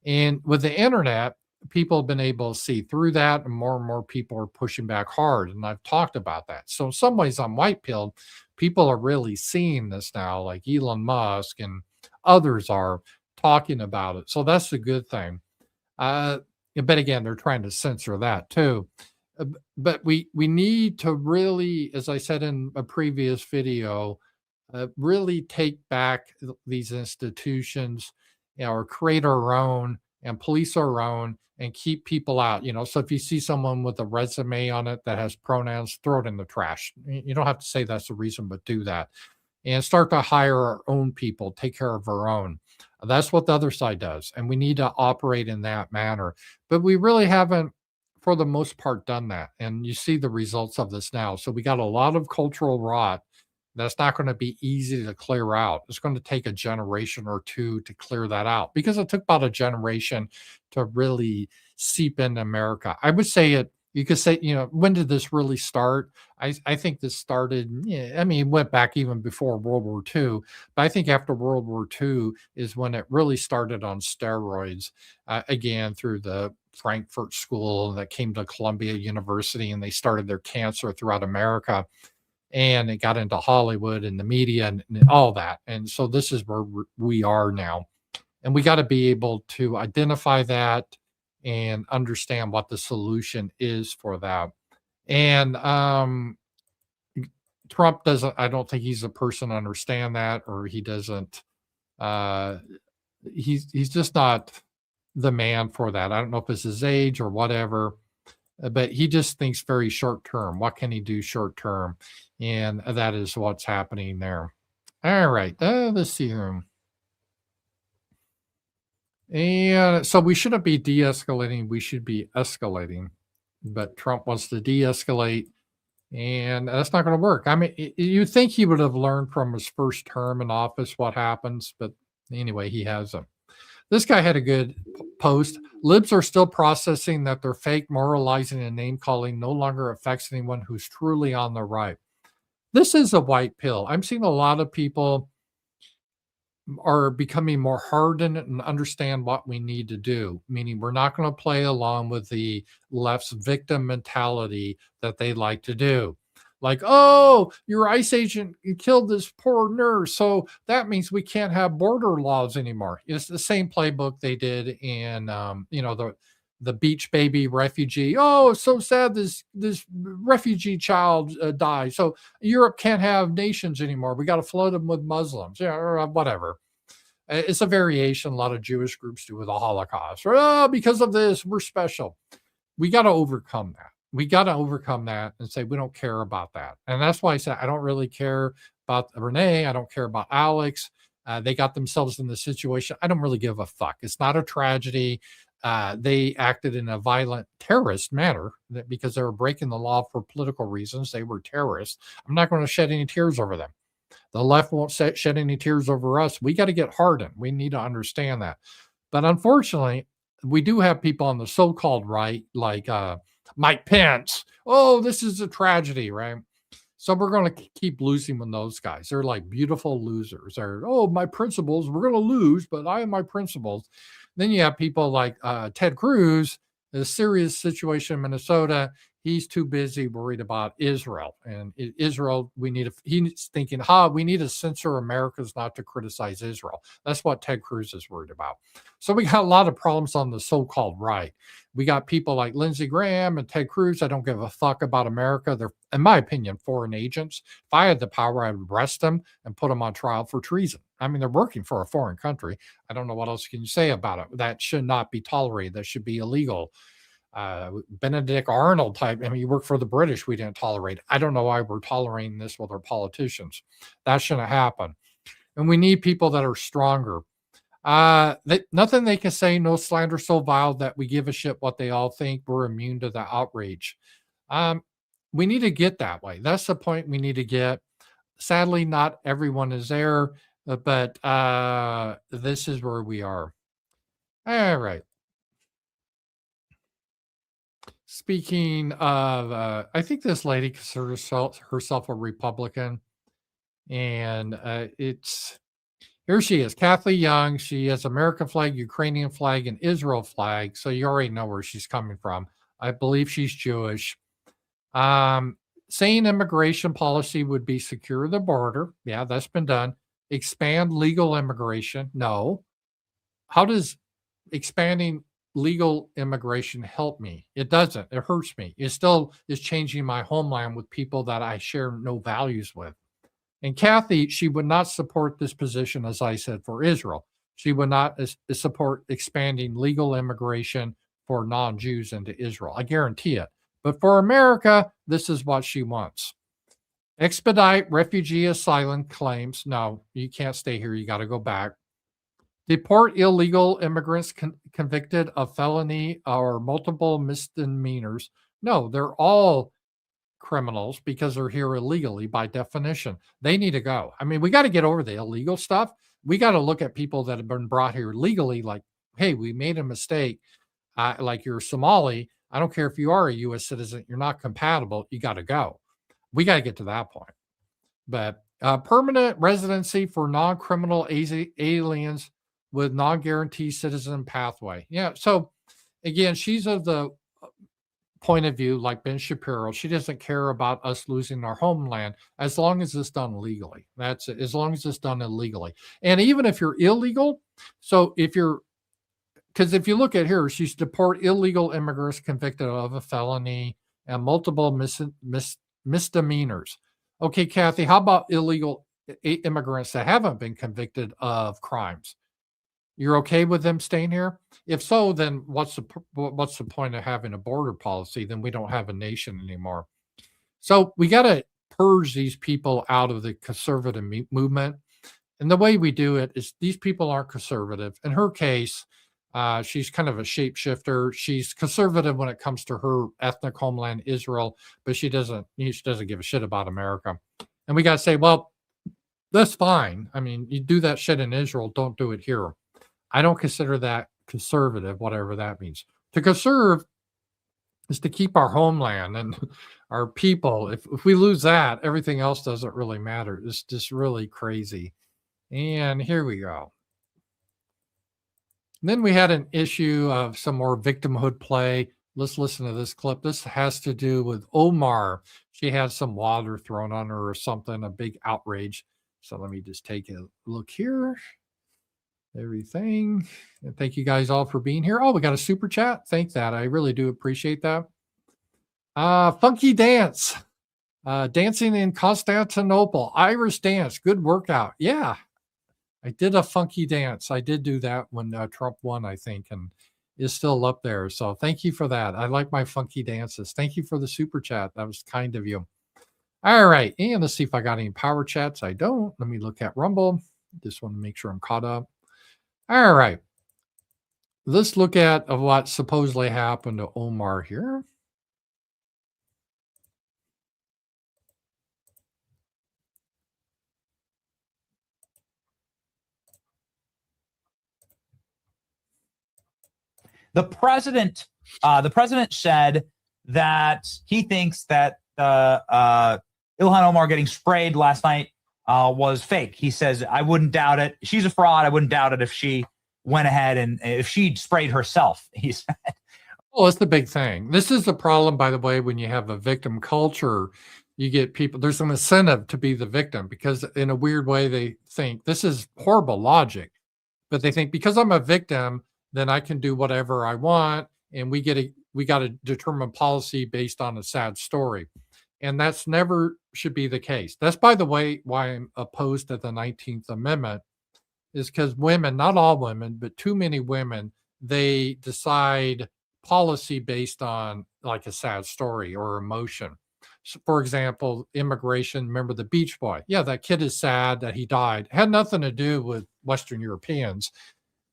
And with the internet, people have been able to see through that, and more people are pushing back hard. And I've talked about that. So in some ways, I'm white pilled. People are really seeing this now, like Elon Musk and others are talking about it. So that's a good thing. But again, they're trying to censor that too. But we need to really, as I said in a previous video, really take back these institutions, or create our own and police our own and keep people out. So if you see someone with a resume on it that has pronouns, throw it in the trash. You don't have to say that's the reason, but do that. And start to hire our own people, take care of our own. That's what the other side does. And we need to operate in that manner. But we really haven't, for the most part, done that. And you see the results of this now. So we got a lot of cultural rot that's not going to be easy to clear out. It's going to take a generation or two to clear that out because it took about a generation to really seep into America. I would say you could say, when did this really start? I think this started, it went back even before World War II, but I think after World War II is when it really started on steroids, again, through the Frankfurt School that came to Columbia University, and they started their cancer throughout America. And it got into Hollywood and the media and all that. And so this is where we are now. And we got to be able to identify that and understand what the solution is for that. And Trump doesn't, I don't think he's a person to understand that, or he doesn't, he's just not the man for that. I don't know if it's his age or whatever, but he just thinks very short term. What can he do short term? And that is what's happening there. All right, let's see here. And so we shouldn't be de-escalating. We should be escalating. But Trump wants to de-escalate, and that's not going to work. You think he would have learned from his first term in office what happens, but anyway, he hasn't. This guy had a good post. Libs are still processing that their fake moralizing and name calling no longer affects anyone who's truly on the right. This is a white pill. I'm seeing a lot of people are becoming more hardened and understand what we need to do, meaning we're not going to play along with the left's victim mentality that they like to do. Like, oh, your ICE agent killed this poor nurse, so that means we can't have border laws anymore. It's the same playbook they did in, the beach baby refugee. Oh, it's so sad this refugee child died. So Europe can't have nations anymore. We got to flood them with Muslims. Yeah, or whatever. It's a variation a lot of Jewish groups do with the Holocaust. Or, oh, because of this, we're special. We got to overcome that. We got to overcome that and say we don't care about that. And that's why I said I don't really care about Renee. I don't care about Alex. They got themselves in the situation. I don't really give a fuck. It's not a tragedy. They acted in a violent terrorist manner because they were breaking the law for political reasons. They were terrorists. I'm not going to shed any tears over them. The left won't shed any tears over us. We got to get hardened. We need to understand that. But unfortunately, we do have people on the so-called right, like Mike Pence. Oh, this is a tragedy, right? So we're going to keep losing with those guys. They're like beautiful losers. They're, oh, my principles, we're going to lose, but I have my principles. Then you have people like Ted Cruz, a serious situation in Minnesota. He's too busy worried about Israel. And Israel, he's thinking, we need to censor Americans not to criticize Israel. That's what Ted Cruz is worried about. So we got a lot of problems on the so-called right. We got people like Lindsey Graham and Ted Cruz. I don't give a fuck about America. They're, in my opinion, foreign agents. If I had the power, I would arrest them and put them on trial for treason. I mean, they're working for a foreign country. I don't know what else can you say about it. That should not be tolerated. That should be illegal. Benedict Arnold type. I mean, you work for the British. We didn't tolerate. I don't know why we're tolerating this with our politicians. That shouldn't happen. And we need people that are stronger. Nothing they can say, no slander so vile that we give a shit what they all think. We're immune to the outrage. We need to get that way. That's the point we need to get. Sadly, not everyone is there, but this is where we are. All right. Speaking of, I think this lady considers herself a Republican, and here she is, Kathleen Young. She has American flag, Ukrainian flag, and Israel flag. So you already know where she's coming from. I believe she's Jewish. Saying immigration policy would be secure the border. Yeah, that's been done. Expand legal immigration. No. How does expanding legal immigration help me? It doesn't. It hurts me. It still is changing my homeland with people that I share no values with. And Kathy, she would not support this position, as I said, for Israel. She would not support expanding legal immigration for non-Jews into Israel. I guarantee it. But for America, this is what she wants. Expedite refugee asylum claims. No, you can't stay here. You got to go back. Deport illegal immigrants convicted of felony or multiple misdemeanors. No, they're all criminals because they're here illegally by definition. They need to go. I mean, we got to get over the illegal stuff. We got to look at people that have been brought here legally like, hey, we made a mistake. Like you're Somali. I don't care if you are a U.S. citizen. You're not compatible. You got to go. We got to get to that point. But permanent residency for non-criminal aliens with non-guaranteed citizen pathway. Yeah. So again, she's of the point of view like Ben Shapiro. She doesn't care about us losing our homeland as long as it's done legally. That's it. As long as it's done illegally. And even if you're illegal, so because if you look at here, she's deport illegal immigrants convicted of a felony and multiple misdemeanors. Okay, Kathy, how about illegal immigrants that haven't been convicted of crimes? You're okay with them staying here? If so, then what's the point of having a border policy? Then we don't have a nation anymore. So we got to purge these people out of the conservative movement. And the way we do it is these people aren't conservative. In her case, she's kind of a shapeshifter. She's conservative when it comes to her ethnic homeland, Israel, but she doesn't give a shit about America. And we got to say, well, that's fine. I mean, you do that shit in Israel, don't do it here. I don't consider that conservative, whatever that means. To conserve is to keep our homeland and our people. If we lose that, everything else doesn't really matter. It's just really crazy. And here we go. And then we had an issue of some more victimhood play. Let's listen to this clip. This has to do with Omar. She had some water thrown on her or something, a big outrage. So let me just take a look here. Everything. And thank you guys all for being here. Oh, we got a super chat. Thank that. I really do appreciate that. Funky dance. Dancing in Constantinople. Irish dance. Good workout. Yeah. I did a funky dance. I did do that when Trump won, I think, and is still up there. So thank you for that. I like my funky dances. Thank you for the super chat. That was kind of you. All right. And let's see if I got any power chats. I don't. Let me look at Rumble. Just want to make sure I'm caught up. All right. Let's look at what supposedly happened to Omar here. The president said that he thinks that Ilhan Omar getting sprayed last night was fake. He says, I wouldn't doubt it. She's a fraud. I wouldn't doubt it if she went ahead and if she sprayed herself, he said. Well, it's the big thing. This is the problem, by the way, when you have a victim culture, you get people, there's an incentive to be the victim because in a weird way, they think this is horrible logic, but they think because I'm a victim, then I can do whatever I want. And we got to determine policy based on a sad story. And that's never should be the case. That's, by the way, why I'm opposed to the 19th Amendment is because women, not all women, but too many women, they decide policy based on like a sad story or emotion. So for example, immigration, remember the Beach Boy? Yeah, that kid is sad that he died. It had nothing to do with Western Europeans.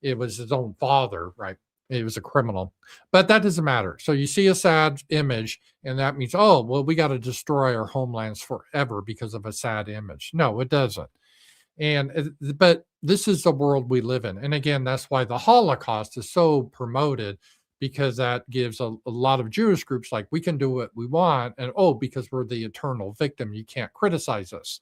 It was his own father, right? It was a criminal, but that doesn't matter. So you see a sad image and that means, oh, well, we got to destroy our homelands forever because of a sad image. No, it doesn't. But this is the world we live in. And again, that's why the Holocaust is so promoted, because that gives a lot of Jewish groups like, we can do what we want. And, oh, because we're the eternal victim, you can't criticize us.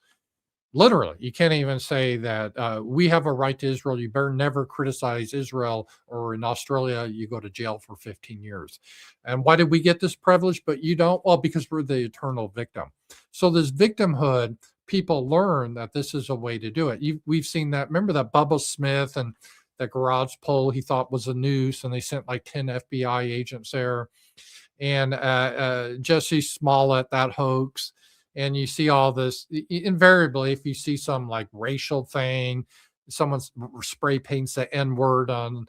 Literally, you can't even say that we have a right to Israel. You better never criticize Israel, or in Australia, you go to jail for 15 years. And why did we get this privilege, but you don't? Well, because we're the eternal victim. So this victimhood, people learn that this is a way to do it. We've seen that. Remember that Bubba Smith and the garage pole he thought was a noose, and they sent like 10 FBI agents there. And Jesse Smollett, that hoax. And you see all this invariably, if you see some like racial thing, someone spray paints the N-word on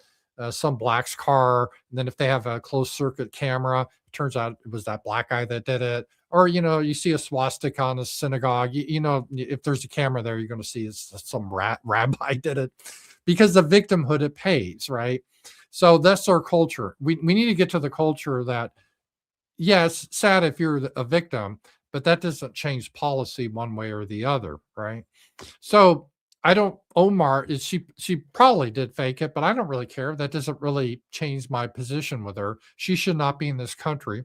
some black's car. And then if they have a closed circuit camera, it turns out it was that black guy that did it. Or, you see a swastika on a synagogue, if there's a camera there, you're going to see some rabbi did it, because the victimhood, it pays, right? So that's our culture. We need to get to the culture that, yes, sad if you're a victim, but that doesn't change policy one way or the other, right? So Omar, she probably did fake it, but I don't really care. That doesn't really change my position with her. She should not be in this country.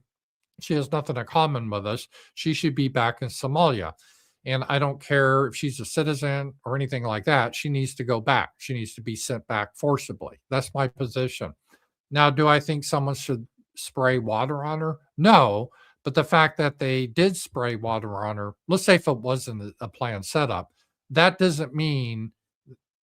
She has nothing in common with us. She should be back in Somalia. And I don't care if she's a citizen or anything like that. She needs to go back. She needs to be sent back forcibly. That's my position. Now, do I think someone should spray water on her? No. But the fact that they did spray water on her, let's say if it wasn't a planned setup, that doesn't mean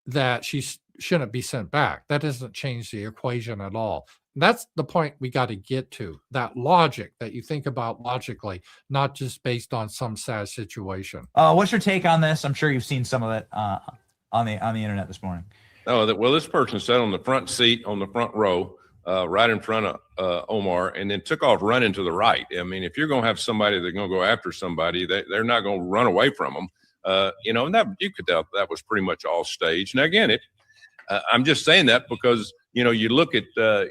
that she shouldn't be sent back. That doesn't change the equation at all. That's the point we got to get to, that logic that you think about logically, not just based on some sad situation. What's your take on this? I'm sure you've seen some of it on the internet this morning. Oh, well, this person sat on the front seat on the front row, right in front of Omar, and then took off running to the right. I mean, if you're going to have somebody that's going to go after somebody, they're not going to run away from them. And that you could tell that was pretty much all staged. Now, again, I'm just saying that because you look at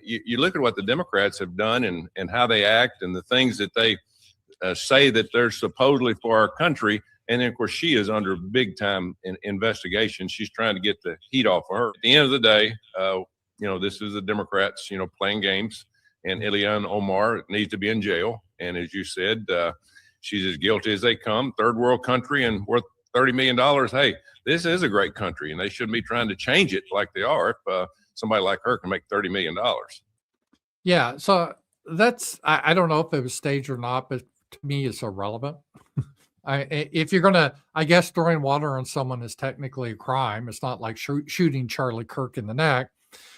you look at what the Democrats have done and how they act and the things that they say that they're supposedly for our country. And then, of course, she is under big time investigation. She's trying to get the heat off of her. At the end of the day, this is the Democrats, playing games, and Ilhan Omar needs to be in jail. And as you said, she's as guilty as they come. Third world country and worth $30 million. Hey, this is a great country, and they shouldn't be trying to change it like they are if somebody like her can make $30 million. Yeah. So I don't know if it was staged or not, but to me, it's irrelevant. If you're gonna, I guess throwing water on someone is technically a crime. It's not like shooting Charlie Kirk in the neck.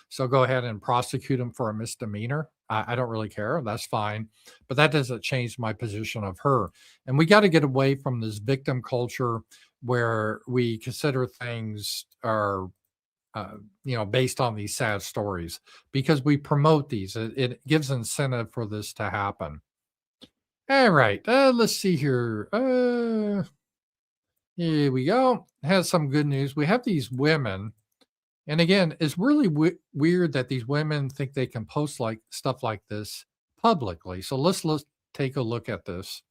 So go ahead and prosecute him for a misdemeanor. I don't really care. That's fine. But that doesn't change my position of her. And we got to get away from this victim culture where we consider things are, based on these sad stories because we promote these. It gives incentive for this to happen. All right. Let's see here. Here we go. Has some good news. We have these women. And again, it's really weird that these women think they can post like stuff like this publicly. So let's take a look at this.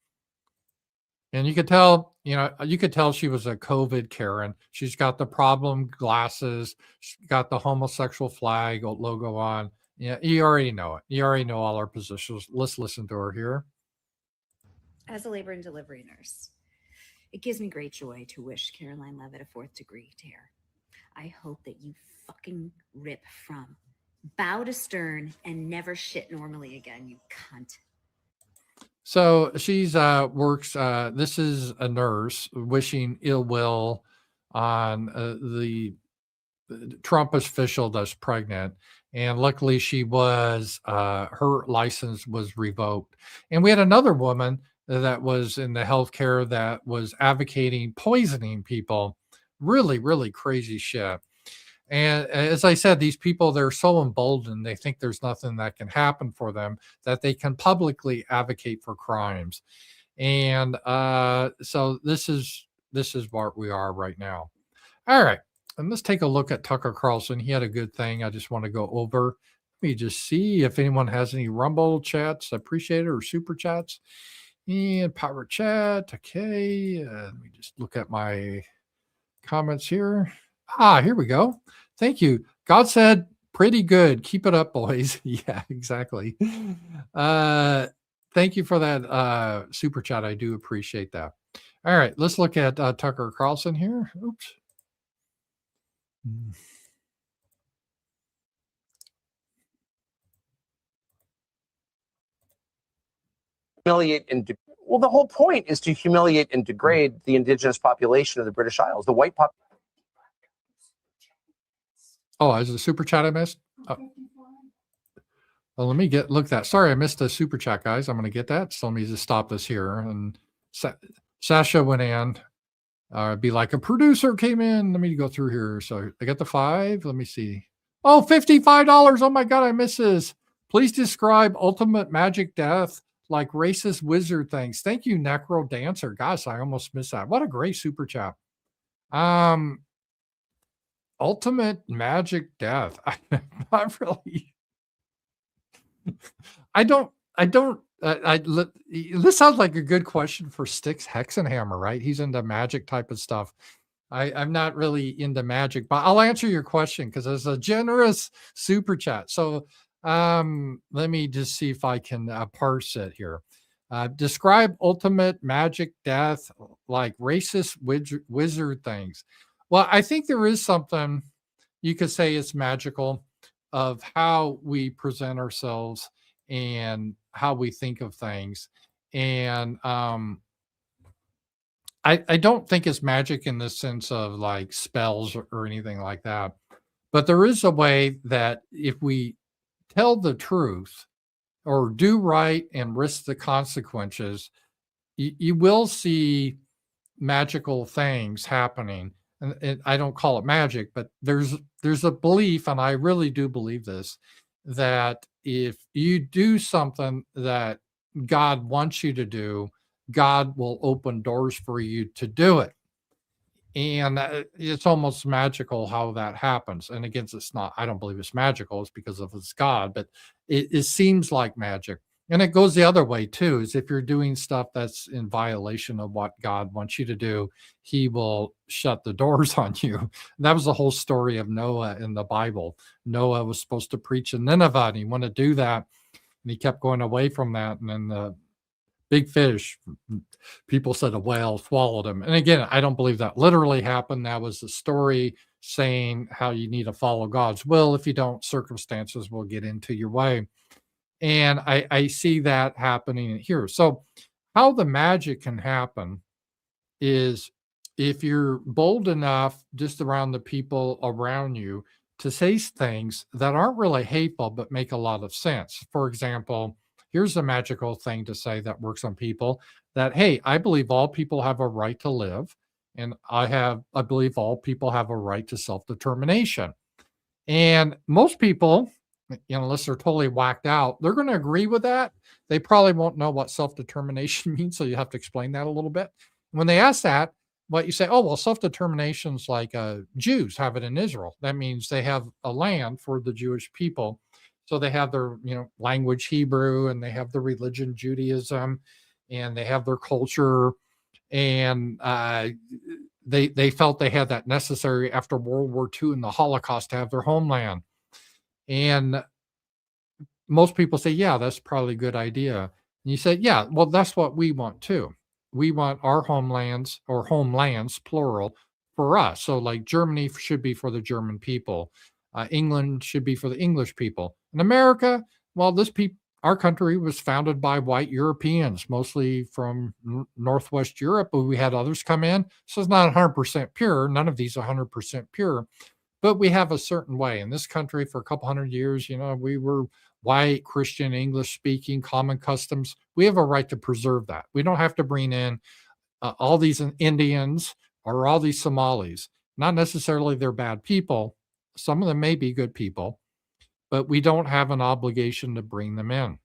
And you could tell, she was a COVID Karen. She's got the problem glasses. She's got the homosexual flag logo on. Yeah, you already know it. You already know all our positions. Let's listen to her here. As a labor and delivery nurse, it gives me great joy to wish Caroline Levitt a 4th degree tear. I hope that you fucking rip from bow to stern and never shit normally again, you cunt. So she's works. This is a nurse wishing ill will on the Trump official that's pregnant, and luckily she was. Her license was revoked, and we had another woman that was in the healthcare that was advocating poisoning people. Really, really crazy shit. And as I said, these people, they're so emboldened, they think there's nothing that can happen for them, that they can publicly advocate for crimes. And so this is what we are right now. All right. And let's take a look at Tucker Carlson. He had a good thing I just want to go over. Let me just see if anyone has any Rumble chats. I appreciate it, or super chats. And Power Chat. Okay. Let me just look at my comments here. Here we go. Thank you. God said, pretty good. Keep it up, boys. Yeah, exactly. Thank you for that super chat. I do appreciate that. All right, let's look at Tucker Carlson here. Oops. Humiliate and well, the whole point is to humiliate and degrade the indigenous population of the British Isles, the white population. Oh, is it a super chat I missed? Oh. Well, let me look that. Sorry, I missed the super chat, guys. I'm going to get that. So let me just stop this here. And Sasha went in. Be like, a producer came in. Let me go through here. So I got the 5. Let me see. Oh, $55. Oh my God, I missed this. Please describe ultimate magic death like racist wizard things. Thank you, Necro Dancer. Gosh, I almost missed that. What a great super chat. Ultimate magic death. Not really. This sounds like a good question for Styx Hexenhammer, right? He's into magic type of stuff. I'm not really into magic, but I'll answer your question because it's a generous super chat. So let me just see if I can parse it here. Describe ultimate magic death like racist wizard things. Well, I think there is something you could say it's magical of how we present ourselves and how we think of things. And I don't think it's magic in the sense of like spells or anything like that. But there is a way that if we tell the truth or do right and risk the consequences, you will see magical things happening. And I don't call it magic, but there's a belief, and I really do believe this, that if you do something that God wants you to do, God will open doors for you to do it. And it's almost magical how that happens. And again, it's not, I don't believe it's magical. It's because of it's God, but it seems like magic. And it goes the other way too, is if you're doing stuff that's in violation of what God wants you to do, he will shut the doors on you. And that was the whole story of Noah in the Bible. Noah was supposed to preach in Nineveh, and he wanted to do that. And he kept going away from that. And then the big fish, people said a whale swallowed him. And again, I don't believe that literally happened. That was the story saying how you need to follow God's will. If you don't, circumstances will get into your way. And I see that happening here. So how the magic can happen is if you're bold enough just around the people around you to say things that aren't really hateful but make a lot of sense. For example, here's a magical thing to say that works on people that, hey, I believe all people have a right to live, and I believe all people have a right to self-determination. And most people, unless they're totally whacked out, they're going to agree with that. They probably won't know what self-determination means, so you have to explain that a little bit. When they ask that, what you say, oh, well, self-determination's like Jews have it in Israel. That means they have a land for the Jewish people. So they have their, language Hebrew, and they have the religion Judaism, and they have their culture, and they felt they had that necessary after World War II and the Holocaust to have their homeland. And most people say, yeah, that's probably a good idea. And you say, yeah, well, that's what we want too. We want our homelands, or homelands, plural, for us. So like Germany should be for the German people. England should be for the English people. In America, well, our country was founded by white Europeans, mostly from Northwest Europe, but we had others come in. So it's not 100% pure. None of these are 100% pure, but we have a certain way. In this country for a couple hundred years, we were white, Christian, English speaking, common customs. We have a right to preserve that. We don't have to bring in all these Indians or all these Somalis. Not necessarily they're bad people. Some of them may be good people, but we don't have an obligation to bring them in,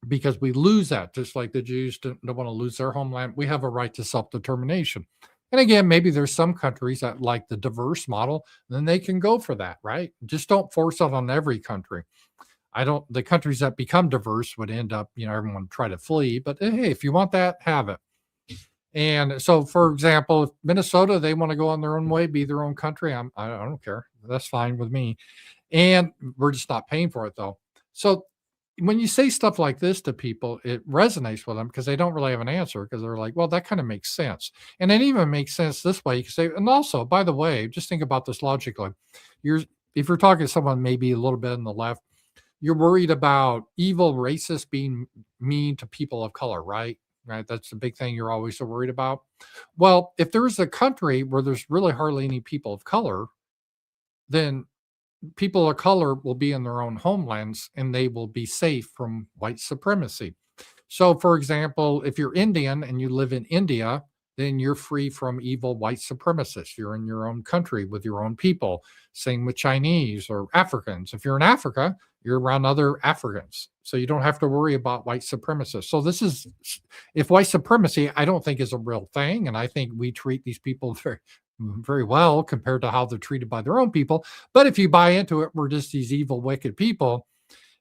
because we lose that. Just like the Jews don't want to lose their homeland, we have a right to self-determination. And again, maybe there's some countries that like the diverse model, then they can go for that, right? Just don't force it on every country. The countries that become diverse would end up, everyone try to flee, but hey, if you want that, have it. And so, for example, if Minnesota, they want to go on their own way, be their own country, I don't care. That's fine with me. And we're just not paying for it though. So when you say stuff like this to people, it resonates with them because they don't really have an answer, because they're like, well, that kind of makes sense. And it even makes sense this way. You can say, and also, by the way, just think about this logically. If you're talking to someone maybe a little bit on the left, you're worried about evil racists being mean to people of color, right? Right. That's the big thing you're always so worried about. Well, if there's a country where there's really hardly any people of color, then people of color will be in their own homelands and they will be safe from white supremacy. So, for example, if you're Indian and you live in India, then you're free from evil white supremacists. You're in your own country with your own people. Same with Chinese or Africans. If you're in Africa, you're around other Africans. So you don't have to worry about white supremacists. So if white supremacy, I don't think is a real thing. And I think we treat these people very, very well compared to how they're treated by their own people. But if you buy into it, we're just these evil, wicked people.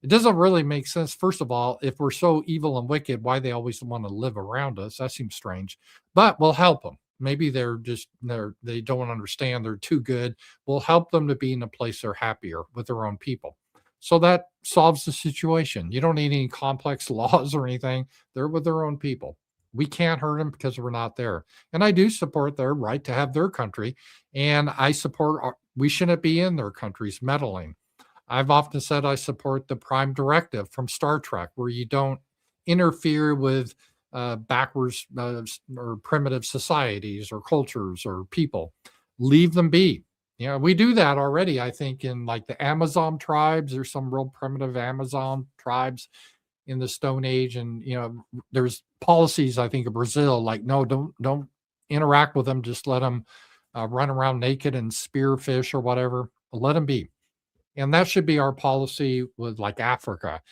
It doesn't really make sense. First of all, if we're so evil and wicked, why they always want to live around us? That seems strange, but we'll help them. Maybe they don't understand. They're too good. We'll help them to be in a place they're happier with their own people. So that solves the situation. You don't need any complex laws or anything. They're with their own people. We can't hurt them because we're not there. And I do support their right to have their country. And I support, we shouldn't be in their countries meddling. I've often said I support the Prime Directive from Star Trek, where you don't interfere with backwards or primitive societies or cultures or people. Leave them be. We do that already, I think, in like the Amazon tribes. There's some real primitive Amazon tribes in the Stone Age. And, there's policies, I think, of Brazil, like, no, don't interact with them. Just let them run around naked and spear fish or whatever. Let them be. And that should be our policy with like Africa.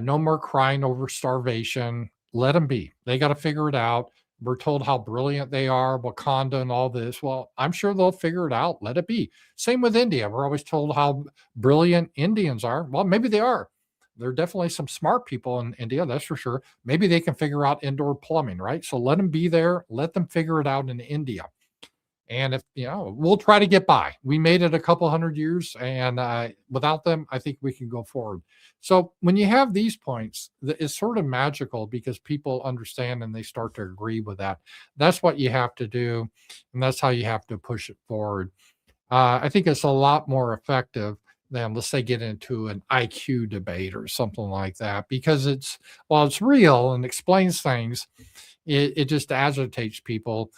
No more crying over starvation. Let them be. They got to figure it out. We're told how brilliant they are, Wakanda and all this. Well, I'm sure they'll figure it out. Let it be. Same with India. We're always told how brilliant Indians are. Well, maybe they are. There are definitely some smart people in India, that's for sure. Maybe they can figure out indoor plumbing, right? So let them be there. Let them figure it out in India. And if, we'll try to get by. We made it a couple hundred years, and without them, I think we can go forward. So when you have these points, it's sort of magical because people understand and they start to agree with that. That's what you have to do, and that's how you have to push it forward. I think it's a lot more effective than let's say get into an IQ debate or something like that, because while it's real and explains things, it just agitates people.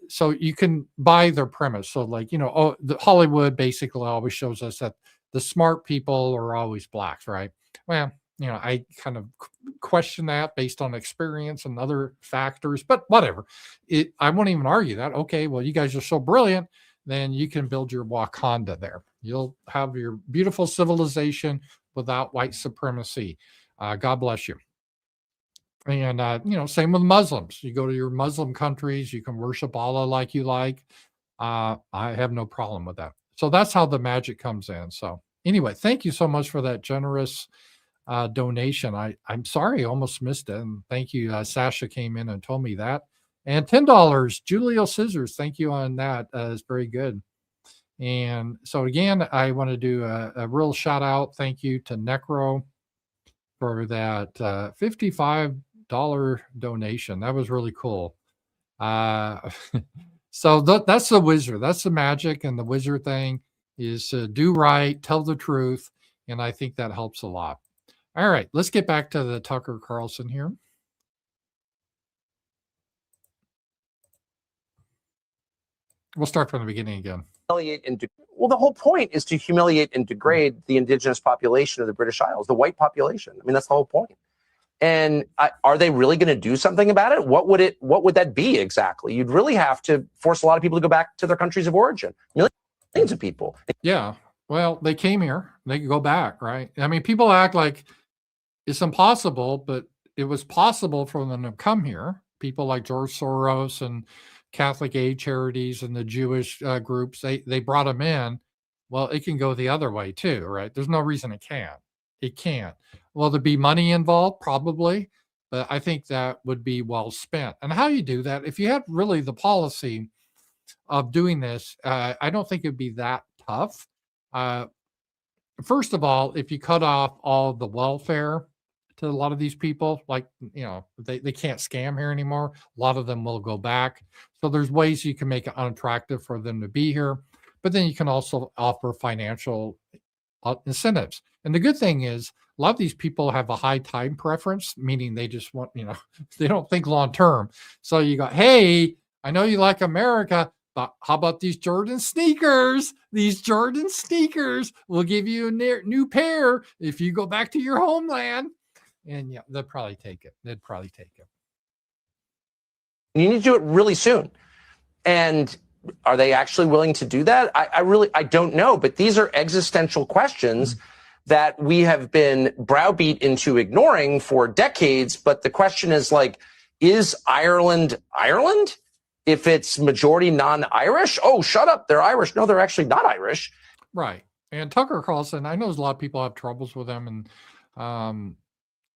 So you can buy their premise. So like, the Hollywood basically always shows us that the smart people are always blacks, right? Well, I kind of question that based on experience and other factors, but whatever. I won't even argue that. Okay, well, you guys are so brilliant, then you can build your Wakanda there. You'll have your beautiful civilization without white supremacy. God bless you. And, same with Muslims. You go to your Muslim countries, you can worship Allah like you like. I have no problem with that. So that's how the magic comes in. So anyway, thank you so much for that generous donation. I'm sorry, I almost missed it. And thank you. Sasha came in and told me that. And $10, Julio Scissors. Thank you on that. It's very good. And so again, I want to do a real shout out. Thank you to Necro for that $55 donation. That was really cool. So that's the wizard. That's the magic, and the wizard thing is to do right, tell the truth, and I think that helps a lot. All right, let's get back to the Tucker Carlson here. We'll start from the beginning again. Well, the whole point is to humiliate and degrade the indigenous population of the British Isles, the white population. I mean, that's the whole point. And are they really going to do something about it? What would that be exactly? You'd really have to force a lot of people to go back to their countries of origin. Millions of people. Yeah. Well, they came here. They could go back, right? I mean, people act like it's impossible, but it was possible for them to come here. People like George Soros and Catholic aid charities and the Jewish groups, they brought them in. Well, it can go the other way too, right? There's no reason it can't. It can't. Will there be money involved? Probably, but I think that would be well spent. And how you do that, if you had really the policy of doing this, I don't think it'd be that tough. First of all, if you cut off all the welfare to a lot of these people, like, they can't scam here anymore. A lot of them will go back. So there's ways you can make it unattractive for them to be here, but then you can also offer financial incentives. And the good thing is a lot of these people have a high time preference, meaning they just want, they don't think long term. So you go, hey, I know you like America, but how about these Jordan sneakers? These Jordan sneakers will give you a new pair if you go back to your homeland. And yeah, they'd probably take it. You need to do it really soon. And are they actually willing to do that? I don't know. But these are existential questions that we have been browbeat into ignoring for decades. But the question is, like, is Ireland Ireland? If it's majority non-Irish? Oh, shut up. They're Irish. No, they're actually not Irish. Right. And Tucker Carlson, I know a lot of people have troubles with him. And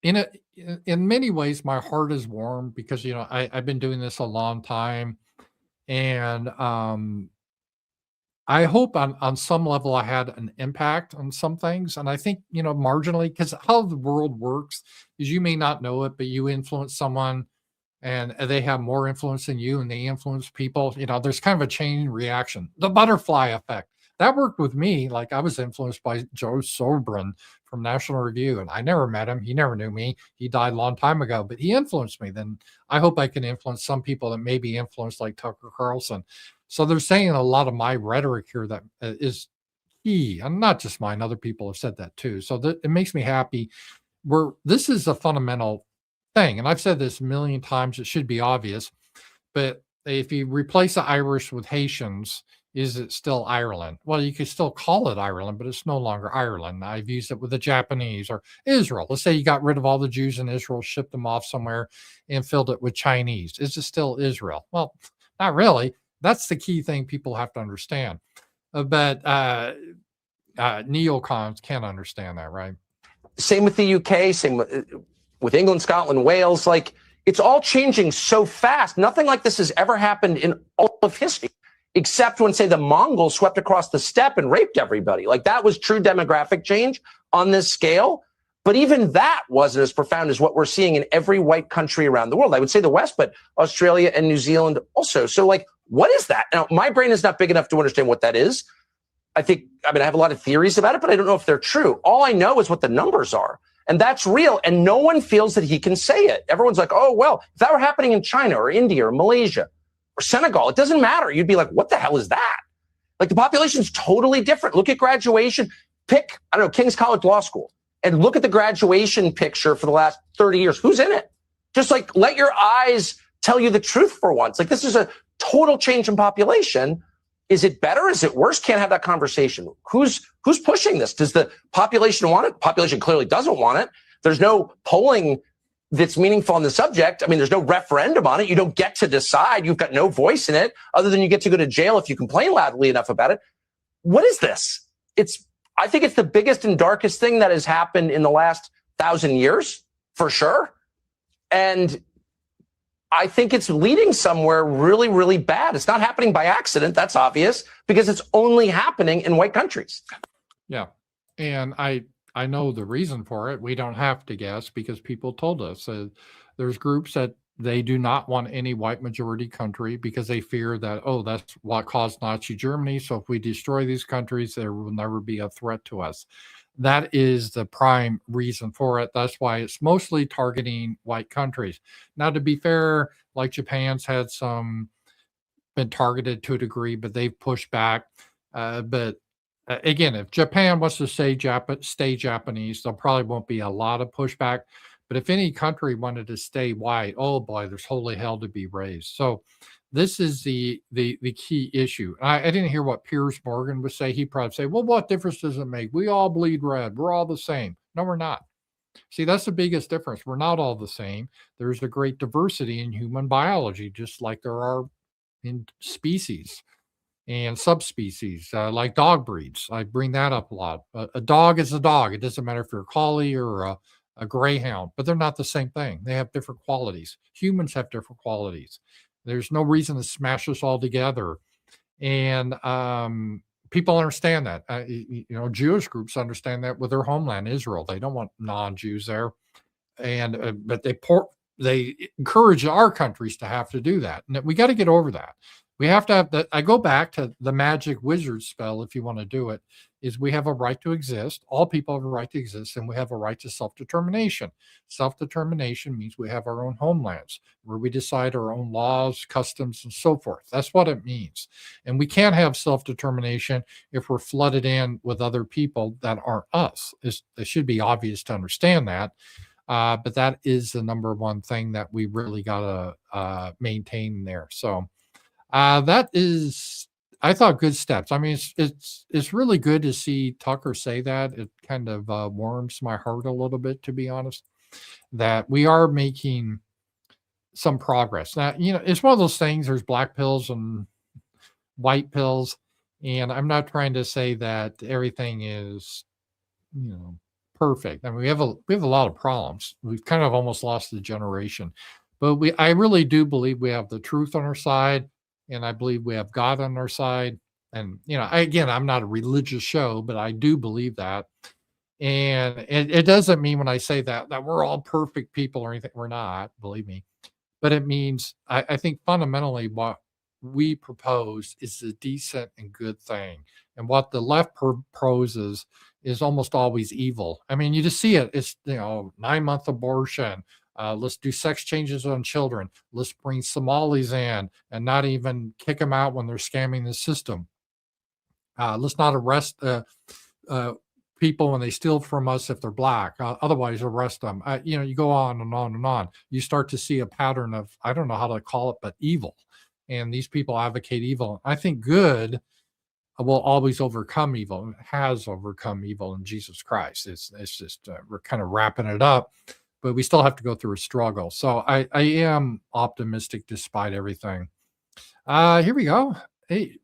in many ways, my heart is warm because, I've been doing this a long time. And I hope on some level I had an impact on some things. And I think, marginally, because how the world works is you may not know it, but you influence someone and they have more influence than you and they influence people. There's kind of a chain reaction, the butterfly effect. That worked with me. Like, I was influenced by Joe Sobran from National Review, and I never met him. He never knew me. He died a long time ago, but he influenced me. Then I hope I can influence some people that may be influenced like Tucker Carlson. So they're saying a lot of my rhetoric here that is key, and not just mine. Other people have said that too. So it makes me happy. This is a fundamental thing, and I've said this a million times. It should be obvious, but if you replace the Irish with Haitians, is it still Ireland? Well, you could still call it Ireland, but it's no longer Ireland. I've used it with the Japanese or Israel. Let's say you got rid of all the Jews in Israel, shipped them off somewhere, and filled it with Chinese. Is it still Israel? Well, not really. That's the key thing people have to understand. But neocons can't understand that, right? Same with the UK, same with England, Scotland, Wales. Like, it's all changing so fast. Nothing like this has ever happened in all of history, except when, say, the Mongols swept across the steppe and raped everybody. Like, that was true demographic change on this scale. But even that wasn't as profound as what we're seeing in every white country around the world. I would say the West, but Australia and New Zealand also. So, like, what is that? Now, my brain is not big enough to understand what that is. I have a lot of theories about it, but I don't know if they're true. All I know is what the numbers are. And that's real. And no one feels that he can say it. Everyone's like, oh, well, if that were happening in China or India or Malaysia or Senegal, it doesn't matter. You'd be like, what the hell is that? Like, the population's totally different. Look at graduation. Pick, I don't know, King's College Law School, and look at the graduation picture for the last 30 years. Who's in it? Just like, let your eyes tell you the truth for once. Like, this is a total change in population. Is it better? Is it worse? Can't have that conversation. Who's pushing this? Does the population want it? Population clearly doesn't want it. There's no polling that's meaningful on the subject. I mean, there's no referendum on it. You don't get to decide. You've got no voice in it other than you get to go to jail if you complain loudly enough about it. What is this? I think it's the biggest and darkest thing that has happened in the last 1,000 years, for sure. And I think it's leading somewhere really, really bad. It's not happening by accident. That's obvious, because it's only happening in white countries. Yeah. And I know the reason for it. We don't have to guess, because people told us. There's groups that they do not want any white majority country because they fear that, oh, that's what caused Nazi Germany. So if we destroy these countries, there will never be a threat to us. That is the prime reason for it. That's why it's mostly targeting white countries. Now, to be fair, like Japan's had been targeted to a degree, but they've pushed back. But again, if Japan wants to stay Japanese, there probably won't be a lot of pushback. But if any country wanted to stay white, oh boy, there's holy hell to be raised. So this is the key issue. I didn't hear what Piers Morgan would say. He'd probably say, well, what difference does it make? We all bleed red. We're all the same. No, we're not. See, that's the biggest difference. We're not all the same. There's a great diversity in human biology, just like there are in species and subspecies, like dog breeds. I bring that up a lot. A dog is a dog. It doesn't matter if you're a collie or a greyhound, but they're not the same thing. They have different qualities. Humans have different qualities. There's no reason to smash us all together. And people understand that. Jewish groups understand that with their homeland, Israel. They don't want non-Jews there. And but they encourage our countries to have to do that. And we got to get over that. We have to have that. I go back to the magic wizard spell, if you want to do it, is we have a right to exist. All people have a right to exist, and we have a right to self-determination. Self-determination means we have our own homelands where we decide our own laws, customs, and so forth. That's what it means. And we can't have self-determination if we're flooded in with other people that aren't us. It should be obvious to understand that. But that is the number one thing that we really got to maintain there. So that is, I thought, good steps. I mean, it's really good to see Tucker say that. It kind of warms my heart a little bit, to be honest, that we are making some progress. Now, it's one of those things. There's black pills and white pills, and I'm not trying to say that everything is, perfect. I mean, we have a lot of problems. We've kind of almost lost the generation, but I really do believe we have the truth on our side. And I believe we have God on our side. And, I'm not a religious show, but I do believe that. And it doesn't mean when I say that we're all perfect people or anything. We're not, believe me. But it means, I think fundamentally what we propose is a decent and good thing. And what the left proposes is almost always evil. I mean, you just see it. It's, 9-month abortion. Let's do sex changes on children. Let's bring Somalis in and not even kick them out when they're scamming the system. Let's not arrest people when they steal from us if they're black. Otherwise, arrest them. You go on and on and on. You start to see a pattern of, I don't know how to call it, but evil. And these people advocate evil. I think good will always overcome evil, and has overcome evil in Jesus Christ. It's just, we're kind of wrapping it up. But we still have to go through a struggle. So I am optimistic despite everything. Here we go. Hey,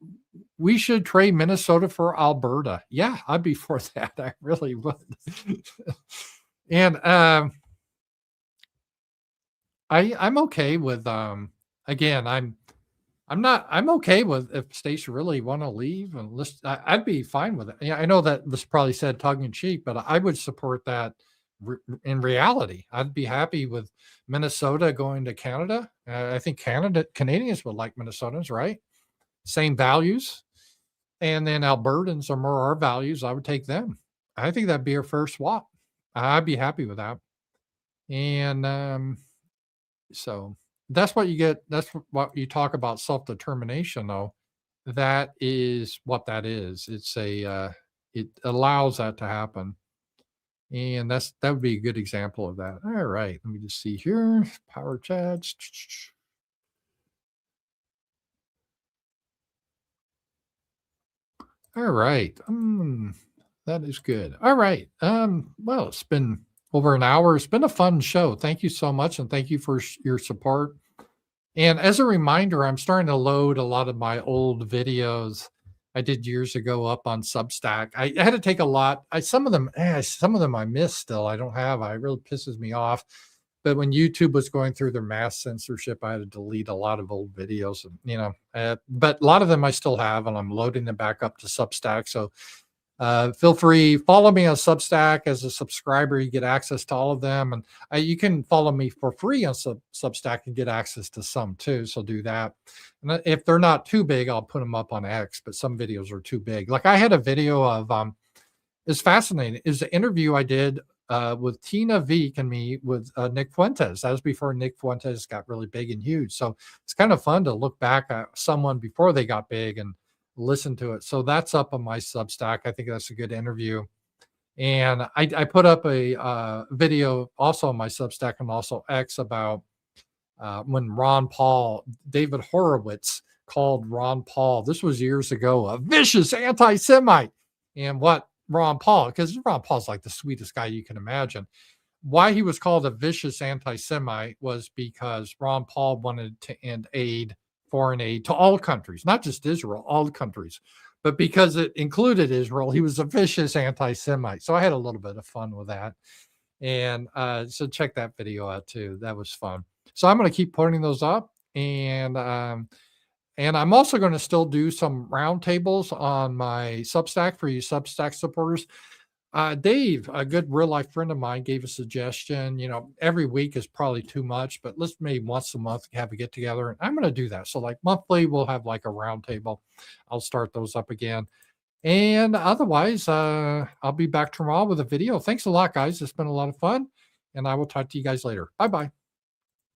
we should trade Minnesota for Alberta. Yeah, I'd be for that. I really would. And I'm okay with again, I'm okay with if states really want to leave, and I'd be fine with it. Yeah, I know that was probably said tongue in cheek, but I would support that. In reality, I'd be happy with Minnesota going to Canada. I think Canadians would like Minnesotans, right? Same values. And then Albertans are more our values. I would take them. I think that'd be a fair swap. I'd be happy with that. And so that's what you get. That's what you talk about self-determination, though. That is what that is. It's it allows that to happen. And that would be a good example of that. All right. Let me just see here. Power chats. All right. That is good. All right. Well, it's been over an hour. It's been a fun show. Thank you so much. And thank you for your support. And as a reminder, I'm starting to load a lot of my old videos I did years ago up on Substack. I had to take a lot. Some of them I miss still. I don't have. It really pisses me off. But when YouTube was going through their mass censorship, I had to delete a lot of old videos. And, but a lot of them I still have, and I'm loading them back up to Substack. So feel free, follow me on Substack as a subscriber. You get access to all of them, and you can follow me for free on Substack and get access to some too. So do that. And if they're not too big, I'll put them up on X. But some videos are too big. Like I had a video of it's fascinating. Is the interview I did with Tina Veek and me with Nick Fuentes. That was before Nick Fuentes got really big and huge. So it's kind of fun to look back at someone before they got big and listen to it. So that's up on my Substack. I think that's a good interview. And I put up a video also on my Substack and also X about when Ron Paul, David Horowitz called Ron Paul, this was years ago, a vicious anti-Semite. And what Ron Paul, because Ron Paul's like the sweetest guy you can imagine. Why he was called a vicious anti-Semite was because Ron Paul wanted to end foreign aid to all countries, not just Israel, all countries. But because it included Israel, he was a vicious anti-Semite. So I had a little bit of fun with that. And so check that video out too. That was fun. So I'm going to keep putting those up. And I'm also going to still do some roundtables on my Substack for you Substack supporters. Dave, a good real life friend of mine, gave a suggestion. Every week is probably too much, but let's maybe once a month have a get together. And I'm going to do that. So like monthly, we'll have like a roundtable. I'll start those up again. And otherwise, I'll be back tomorrow with a video. Thanks a lot, guys. It's been a lot of fun. And I will talk to you guys later. Bye-bye.